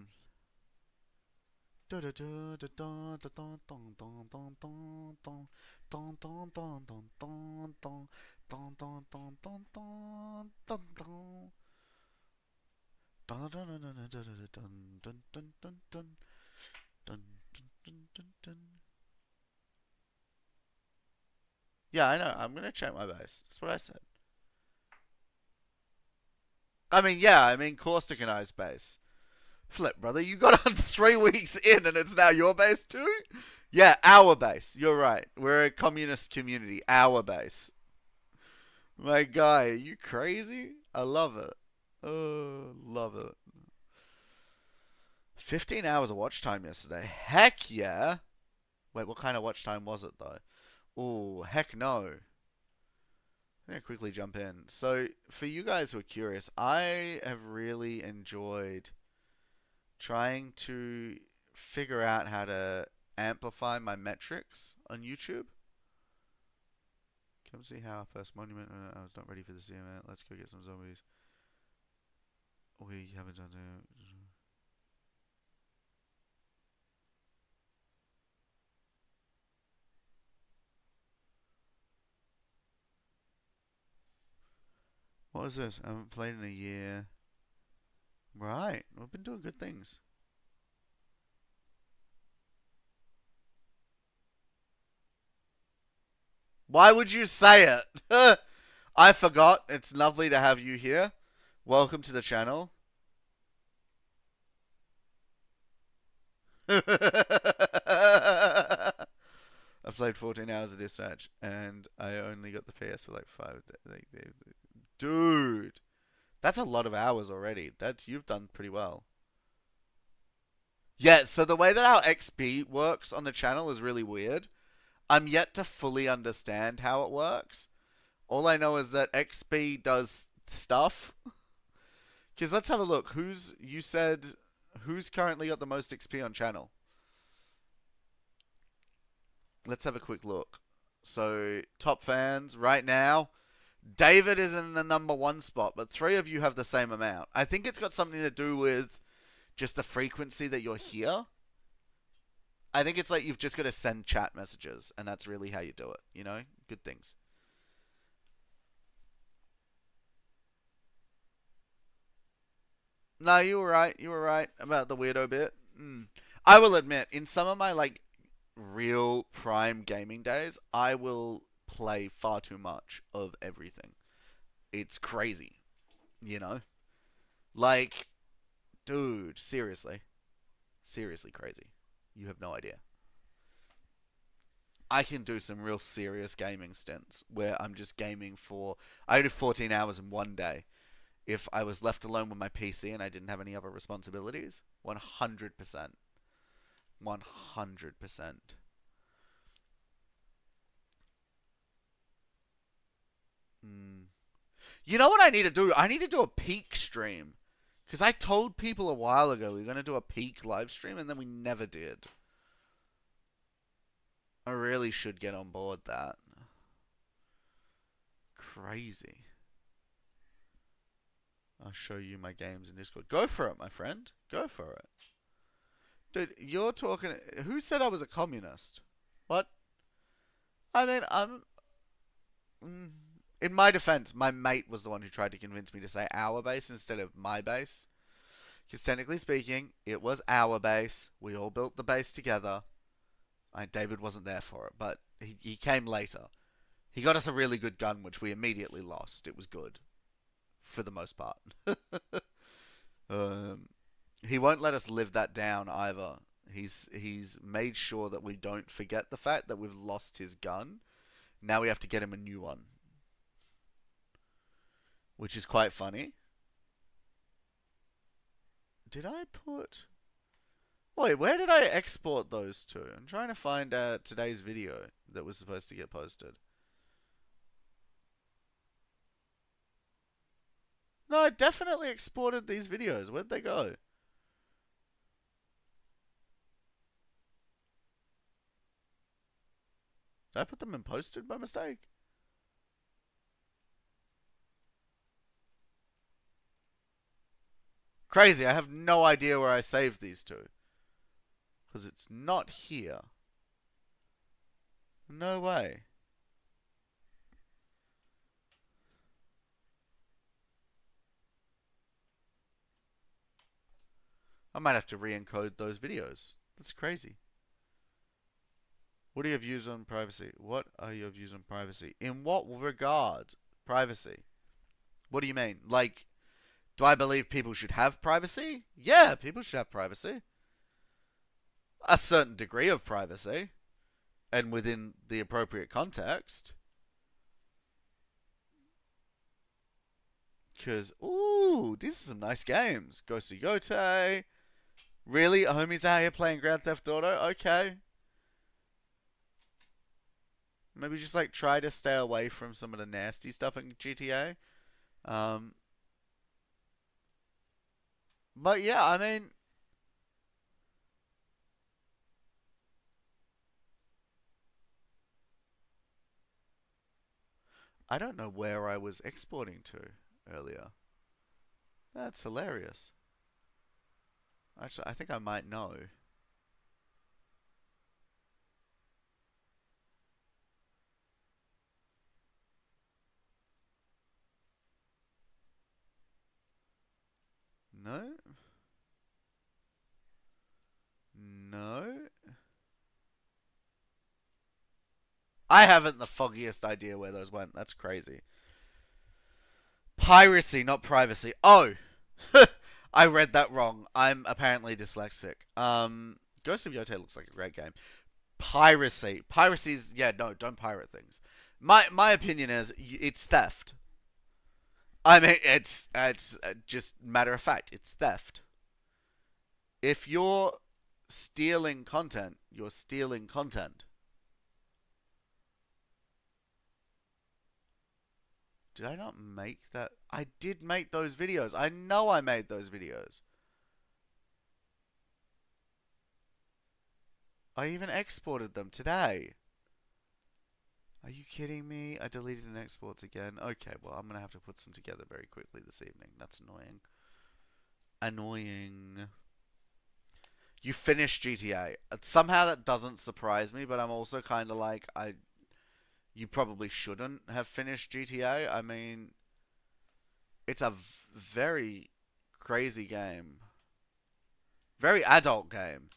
Yeah, I know. I'm gonna check my base. That's what I said. I mean, yeah, I mean, Caustic and I's base. Flip, brother. You got on 3 weeks in and it's now your base too? Yeah, our base. You're right. We're a communist community. Our base. My guy, are you crazy? I love it. Oh, love it. 15 hours of watch time yesterday. Heck yeah. Wait, what kind of watch time was it though? Oh, heck no. I'm gonna quickly jump in. So, for you guys who are curious, I have really enjoyed trying to figure out how to amplify my metrics on YouTube. Come see how our first monument. I was not ready for this event. Let's go get some zombies. We haven't done it. What is this? I haven't played in a year. Right. We've been doing good things. Why would you say it? I forgot. It's lovely to have you here. Welcome to the channel. I played 14 hours of Dispatch and I only got the PS for like 5 days. Dude, that's a lot of hours already. You've done pretty well. Yeah, so the way that our XP works on the channel is really weird. I'm yet to fully understand how it works. All I know is that XP does stuff. Because let's have a look. You said, who's currently got the most XP on channel? Let's have a quick look. So, top fans right now. David is in the #1 spot, but 3 of you have the same amount. I think it's got something to do with just the frequency that you're here. I think it's like you've just got to send chat messages, and that's really how you do it, you know? Good things. No, you were right. You were right about the weirdo bit. I will admit, in some of my, like, real prime gaming days, I will play far too much of everything. It's crazy, you know? Like, dude, seriously. Seriously crazy. You have no idea. I can do some real serious gaming stints where I'm just gaming for. I do 14 hours in one day. If I was left alone with my PC and I didn't have any other responsibilities, 100%. 100%. Mm. You know what I need to do? I need to do a peak stream. Because I told people a while ago we were going to do a peak live stream and then we never did. I really should get on board that. Crazy. I'll show you my games in Discord. Go for it, my friend. Go for it. Dude, you're talking. Who said I was a communist? What? I mean, I'm. In my defense, my mate was the one who tried to convince me to say our base instead of my base. Because technically speaking, it was our base. We all built the base together. David wasn't there for it, but he came later. He got us a really good gun, which we immediately lost. It was good. For the most part. He won't let us live that down either. He's made sure that we don't forget the fact that we've lost his gun. Now we have to get him a new one. Which is quite funny. Did I put... Wait, where did I export those to? I'm trying to find today's video that was supposed to get posted. No, I definitely exported these videos. Where'd they go? Did I put them in posted by mistake? Crazy, I have no idea where I saved these to. Because it's not here. No way. I might have to re-encode those videos. That's crazy. What are your views on privacy? What are your views on privacy? In what regard? Privacy. What do you mean? Like, do I believe people should have privacy? Yeah, people should have privacy. A certain degree of privacy. And within the appropriate context. Because, ooh, these are some nice games. Ghost of Yotei. Really? Homies out here playing Grand Theft Auto? Okay. Maybe just like try to stay away from some of the nasty stuff in GTA. But yeah, I mean, I don't know where I was exporting to earlier. That's hilarious. Actually, I think I might know. No? No? I haven't the foggiest idea where those went. That's crazy. Piracy, not privacy. Oh! I read that wrong. I'm apparently dyslexic. Ghost of Yotei looks like a great game. Piracy. Piracy's... Yeah, no, don't pirate things. My opinion is it's theft. I mean, it's just matter of fact. It's theft. If you're stealing content, you're stealing content. Did I not make that? I did make those videos. I know I made those videos. I even exported them today. Are you kidding me? I deleted and exports again. Okay, well, I'm going to have to put some together very quickly this evening. That's annoying. Annoying. You finished GTA. Somehow that doesn't surprise me, but I'm also kind of like, you probably shouldn't have finished GTA. I mean, it's a very crazy game. Very adult game.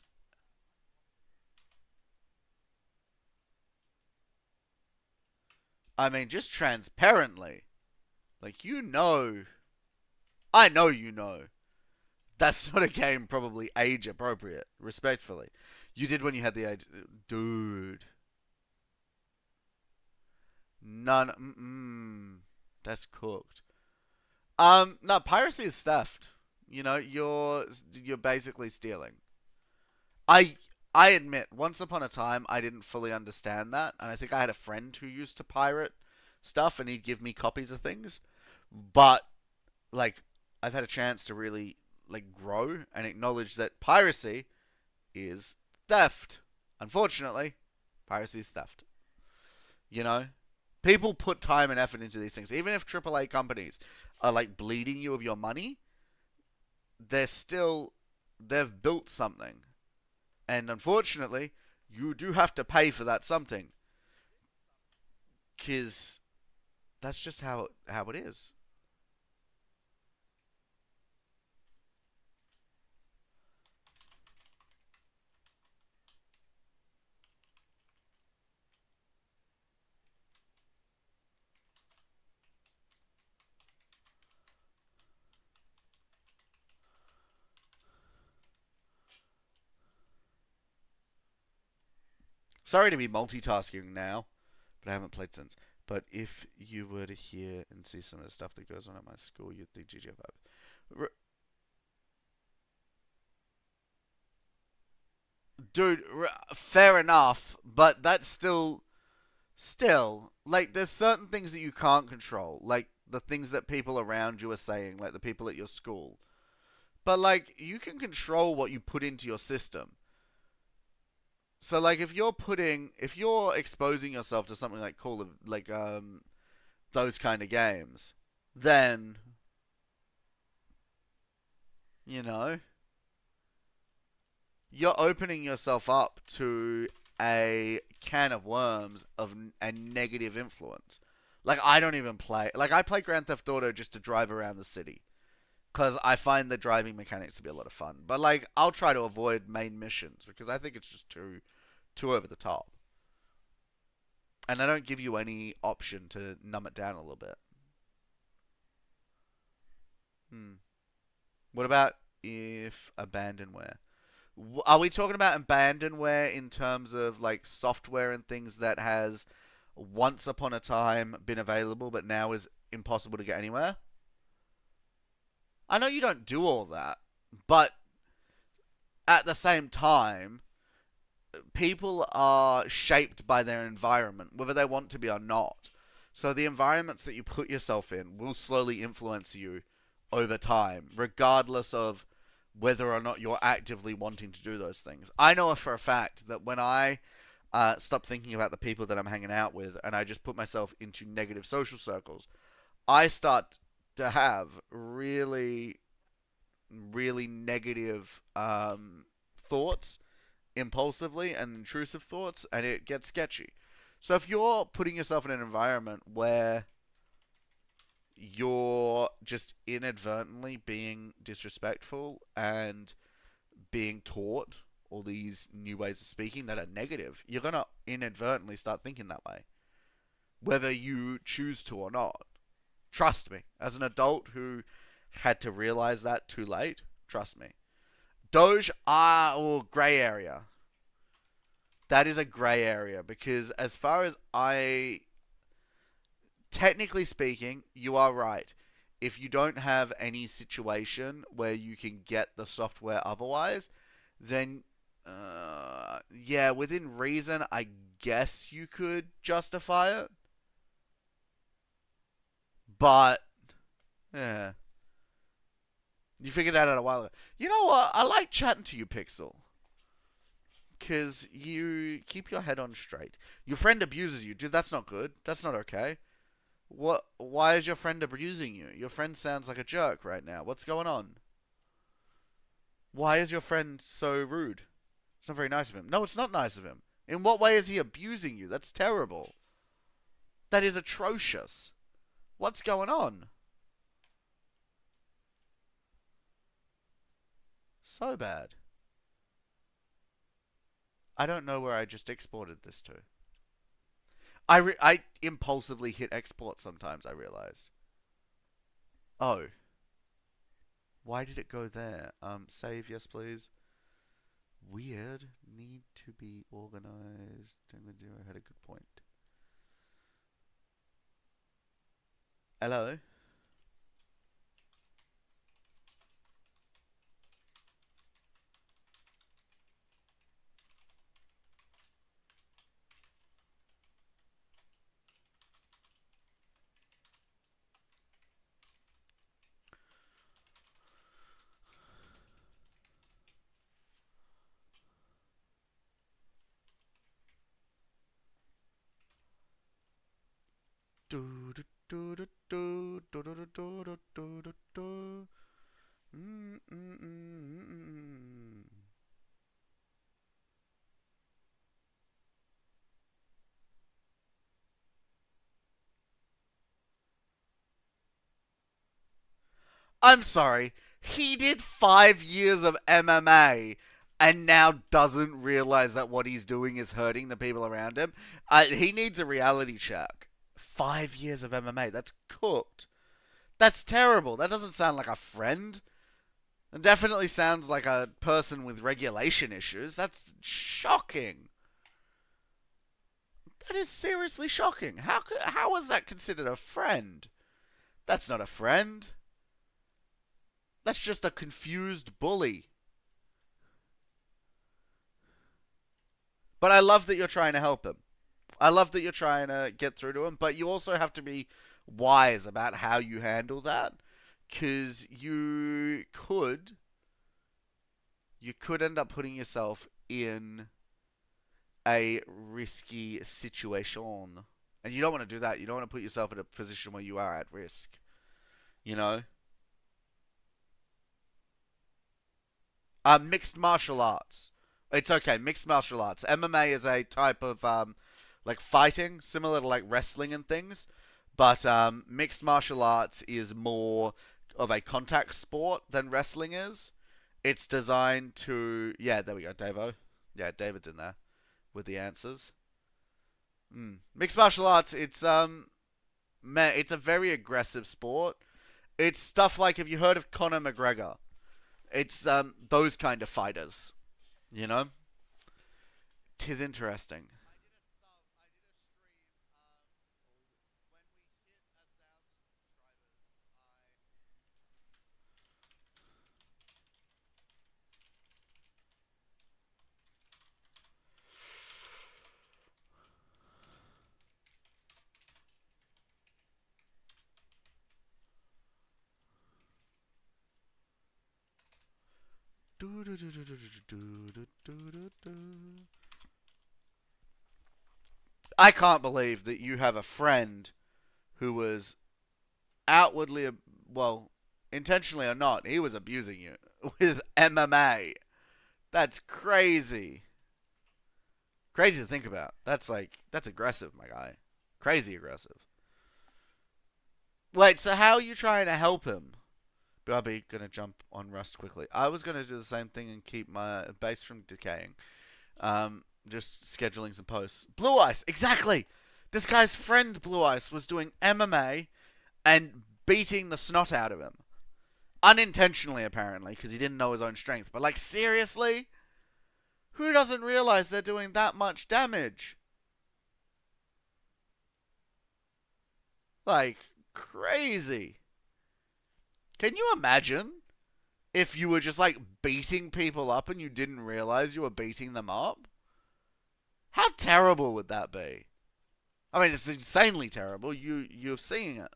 I mean, just transparently. Like, you know. I know you know That's not a game probably age appropriate, respectfully. You did when you had the age. Dude. None. That's cooked. No, piracy is theft. You're basically stealing. I I admit, once upon a time, I didn't fully understand that, and I think I had a friend who used to pirate stuff, and he'd give me copies of things. But like, I've had a chance to really grow and acknowledge that piracy is theft. Unfortunately, piracy is theft. You know, people put time and effort into these things. Even if AAA companies are bleeding you of your money, they're still they've built something, and unfortunately, you do have to pay for that something, because that's just how it is. Sorry to be multitasking now, but I haven't played since. But if you were to hear and see some of the stuff that goes on at my school, you'd think GGF. Dude, fair enough, but that's still there's certain things that you can't control, like the things that people around you are saying, like the people at your school. But you can control what you put into your system. So if you're exposing yourself to something like Call of those kind of games, then you know you're opening yourself up to a can of worms of a negative influence. I don't even play. I play Grand Theft Auto just to drive around the city because I find the driving mechanics to be a lot of fun. But I'll try to avoid main missions because I think it's just too over the top, and I don't give you any option to numb it down a little bit. Hmm. What about if abandonware? Are we talking about abandonware in terms of software and things that has once upon a time been available but now is impossible to get anywhere? I know you don't do all that, but at the same time, people are shaped by their environment, whether they want to be or not. So the environments that you put yourself in will slowly influence you over time, regardless of whether or not you're actively wanting to do those things. I know for a fact that when I stop thinking about the people that I'm hanging out with and I just put myself into negative social circles, I start to have really, really negative thoughts impulsively and intrusive thoughts, and it gets sketchy. So if you're putting yourself in an environment where you're just inadvertently being disrespectful and being taught all these new ways of speaking that are negative, you're going to inadvertently start thinking that way, whether you choose to or not. Trust me, as an adult who had to realize that too late, trust me. Doge are grey area. That is a grey area because as far as technically speaking, you are right. If you don't have any situation where you can get the software otherwise, then yeah, within reason, I guess you could justify it. But yeah, you figured that out a while ago. You know what? I like chatting to you, Pixel, because you keep your head on straight. Your friend abuses you, dude. That's not good. That's not okay. What? Why is your friend abusing you? Your friend sounds like a jerk right now. What's going on? Why is your friend so rude? It's not very nice of him. No, it's not nice of him. In what way is he abusing you? That's terrible. That is atrocious. What's going on? So bad. I don't know where I just exported this to. I impulsively hit export sometimes, I realized. Oh. Why did it go there? Save, yes, please. Weird. Need to be organized. Penguin Zero had a good point. Hello? Do do do do do do do do do do do do. Mm, mm, mm, mm. I'm sorry. He did 5 years of MMA and now doesn't realize that what he's doing is hurting the people around him. He needs a reality check. 5 years of MMA. That's cooked. That's terrible. That doesn't sound like a friend. It definitely sounds like a person with regulation issues. That's shocking. That is seriously shocking. How is that considered a friend? That's not a friend. That's just a confused bully. But I love that you're trying to help him. I love that you're trying to get through to him, but you also have to be wise about how you handle that, because you could end up putting yourself in a risky situation, and you don't want to do that. You don't want to put yourself in a position where you are at risk. You know, mixed martial arts. It's okay. Mixed martial arts. MMA is a type of like fighting, similar to like wrestling and things, but mixed martial arts is more of a contact sport than wrestling is. It's designed to, yeah. There we go, Davo. Yeah, David's in there with the answers. Mixed martial arts. It's a very aggressive sport. It's stuff like, have you heard of Conor McGregor? It's those kind of fighters. You know, tis interesting. I can't believe that you have a friend who was outwardly, well, intentionally or not, he was abusing you with MMA. That's crazy. Crazy to think about. That's aggressive, my guy. Crazy aggressive. Wait, so how are you trying to help him? BRB gonna jump on Rust quickly. I was gonna do the same thing and keep my base from decaying. Just scheduling some posts. Blue Ice, exactly. This guy's friend Blue Ice was doing MMA and beating the snot out of him, unintentionally apparently, because he didn't know his own strength. But like seriously, who doesn't realize they're doing that much damage? Like crazy. Can you imagine if you were just like beating people up and you didn't realize you were beating them up? How terrible would that be? I mean, it's insanely terrible. You're seeing it.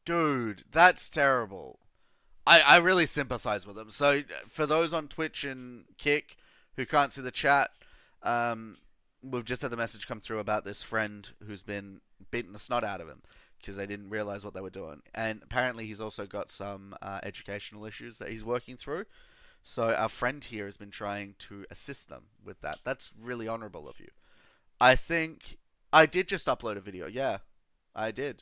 Dude, that's terrible. I really sympathize with them. So for those on Twitch and Kick who can't see the chat, um, we've just had the message come through about this friend who's been beating the snot out of him because they didn't realize what they were doing. And apparently he's also got some educational issues that he's working through. So our friend here has been trying to assist them with that. That's really honorable of you. I think I did just upload a video. Yeah, I did.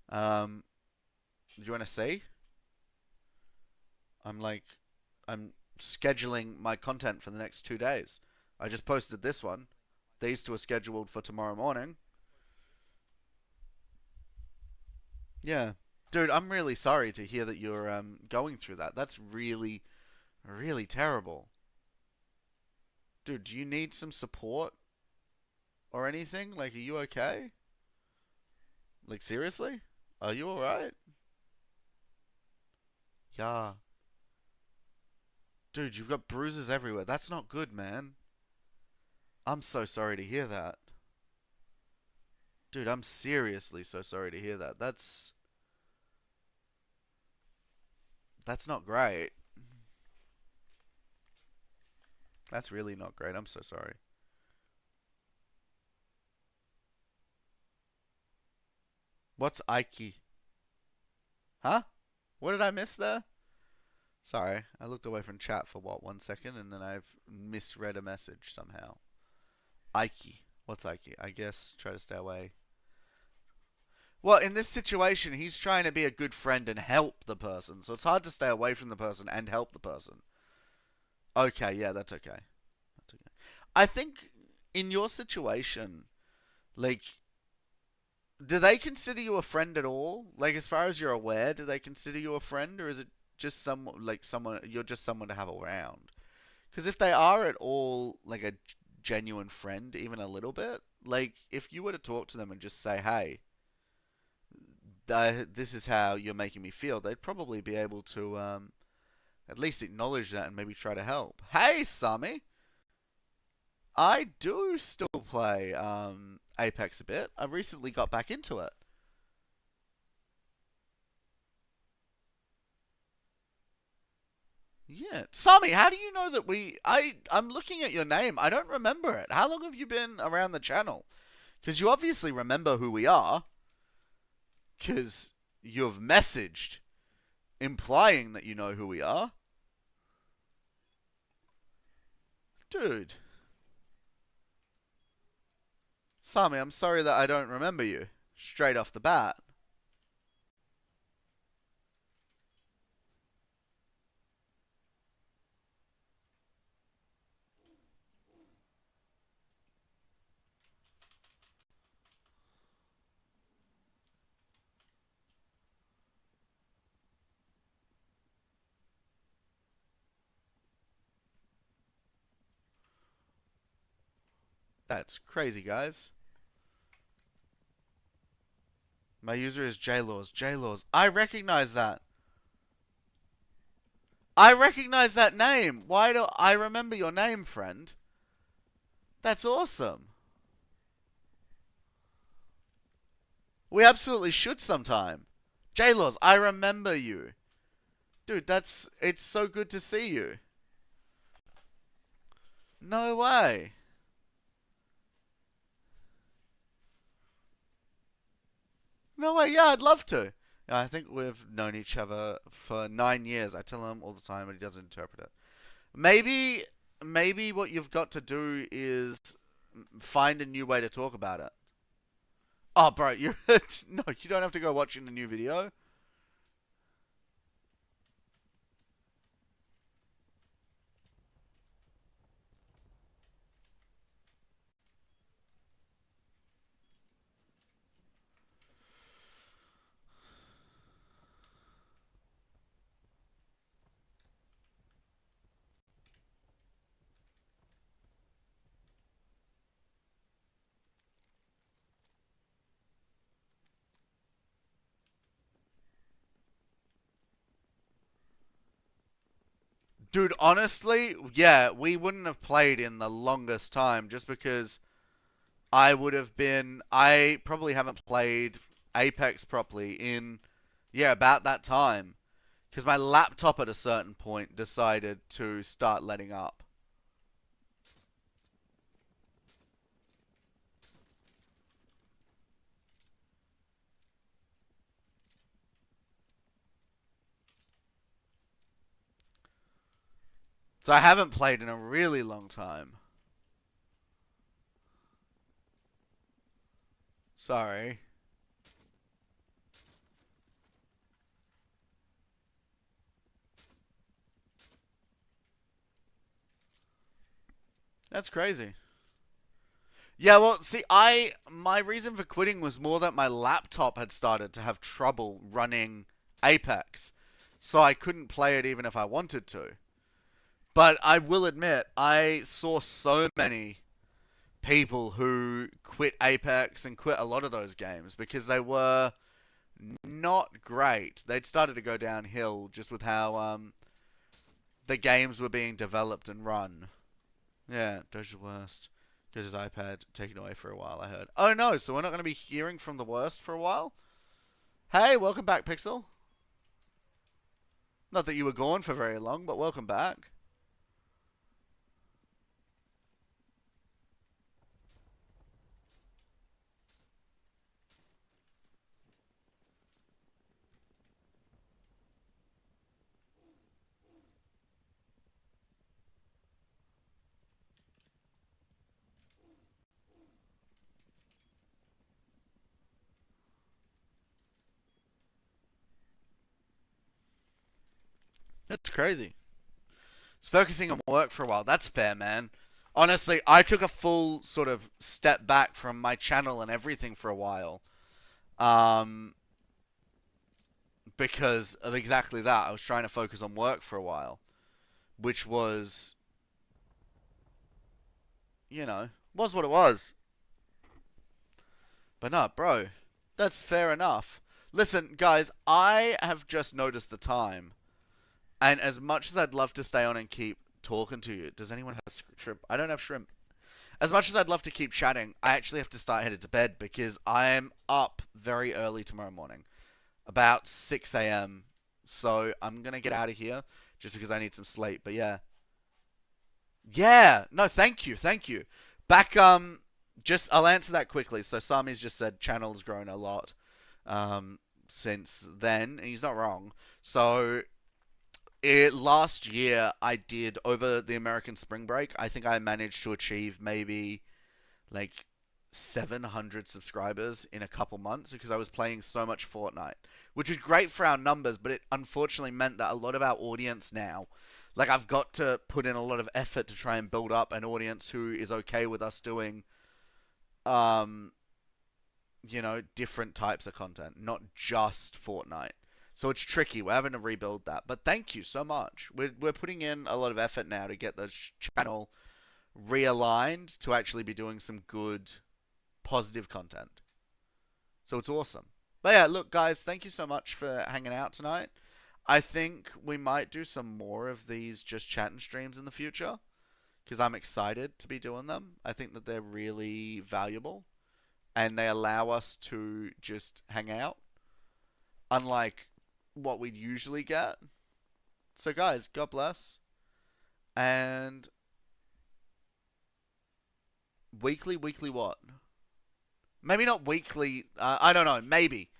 Do you want to see? I'm like, I'm scheduling my content for the next 2 days. I just posted this one. These two are scheduled for tomorrow morning. Yeah. Dude, I'm really sorry to hear that you're going through that. That's really, really terrible. Dude, do you need some support or anything? Like, are you okay? Like, seriously? Are you alright? Yeah. Dude, you've got bruises everywhere. That's not good, man. I'm so sorry to hear that. Dude, I'm seriously so sorry to hear that. That's not great. That's really not great. I'm so sorry. What's Ike? Huh? What did I miss there? Sorry, I looked away from chat for what, 1 second, and then I've misread a message somehow. Ike. What's Ike? I guess try to stay away. Well, in this situation, he's trying to be a good friend and help the person, so it's hard to stay away from the person and help the person. Okay, yeah, that's okay. That's okay. I think in your situation, like, do they consider you a friend at all? Like, as far as you're aware, do they consider you a friend, or is it just someone you're just someone to have around? Because if they are at all like a genuine friend, even a little bit, like if you were to talk to them and just say, "Hey, this is how you're making me feel," they'd probably be able to at least acknowledge that and maybe try to help. Hey, Sammy, I do still play Apex a bit. I recently got back into it. Yeah, Sami, how do you know that I'm looking at your name. I don't remember it. How long have you been around the channel? Because you obviously remember who we are. Because you've messaged implying that you know who we are. Dude. Sami, I'm sorry that I don't remember you. Straight off the bat. That's crazy, guys. My user is JLaws. JLaws. I recognize that. I recognize that name. Why do I remember your name, friend? That's awesome. We absolutely should sometime. JLaws, I remember you. Dude, it's so good to see you. No way. No way, yeah, I'd love to. I think we've known each other for 9 years. I tell him all the time and he doesn't interpret it. Maybe, maybe what you've got to do is find a new way to talk about it. Oh, bro, you no, you don't have to go watching the new video. Dude, honestly, yeah, we wouldn't have played in the longest time just because I probably haven't played Apex properly in Yeah, about that time. Because my laptop at a certain point decided to start letting up. So I haven't played in a really long time. Sorry. That's crazy. Yeah, well, see, my reason for quitting was more that my laptop had started to have trouble running Apex. So I couldn't play it even if I wanted to. But I will admit, I saw so many people who quit Apex and quit a lot of those games because they were not great. They'd started to go downhill just with how the games were being developed and run. Yeah, Doja's worst. Doja's iPad taken away for a while, I heard. Oh no, so we're not going to be hearing from the worst for a while? Hey, welcome back, Pixel. Not that you were gone for very long, but welcome back. That's crazy. It's focusing on work for a while. That's fair, man. Honestly, I took a full sort of step back from my channel and everything for a while. Um, because of exactly that. I was trying to focus on work for a while, which was, was what it was. But no, bro, that's fair enough. Listen, guys, I have just noticed the time, and as much as I'd love to stay on and keep talking to you, does anyone have shrimp? I don't have shrimp. As much as I'd love to keep chatting, I actually have to start headed to bed because I am up very early tomorrow morning, about 6 a.m. So I'm gonna get out of here just because I need some sleep. But yeah, yeah, no, thank you, thank you. Back, just I'll answer that quickly. So Sami's just said channel's grown a lot, since then. And he's not wrong. So last year I did over the American spring break. I think I managed to achieve maybe like 700 subscribers in a couple months because I was playing so much Fortnite, which is great for our numbers, but it unfortunately meant that a lot of our audience now, like I've got to put in a lot of effort to try and build up an audience who is okay with us doing, um, different types of content, not just Fortnite. So it's tricky. We're having to rebuild that. But thank you so much. We're putting in a lot of effort now to get the channel realigned to actually be doing some good positive content. So it's awesome. But yeah, look, guys, thank you so much for hanging out tonight. I think we might do some more of these just chatting streams in the future because I'm excited to be doing them. I think that they're really valuable and they allow us to just hang out, unlike what we'd usually get. So, guys, God bless. And weekly what? Maybe not weekly. I don't know. Maybe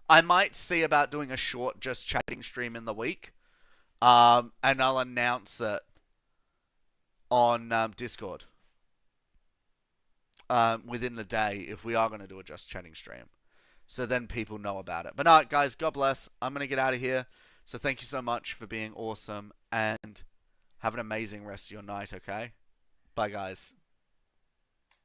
I might see about doing a short just chatting stream in the week. And I'll announce it on Discord within the day if we are going to do a just chatting stream. So then people know about it. But no, guys, God bless. I'm going to get out of here. So thank you so much for being awesome and have an amazing rest of your night, okay? Bye, guys.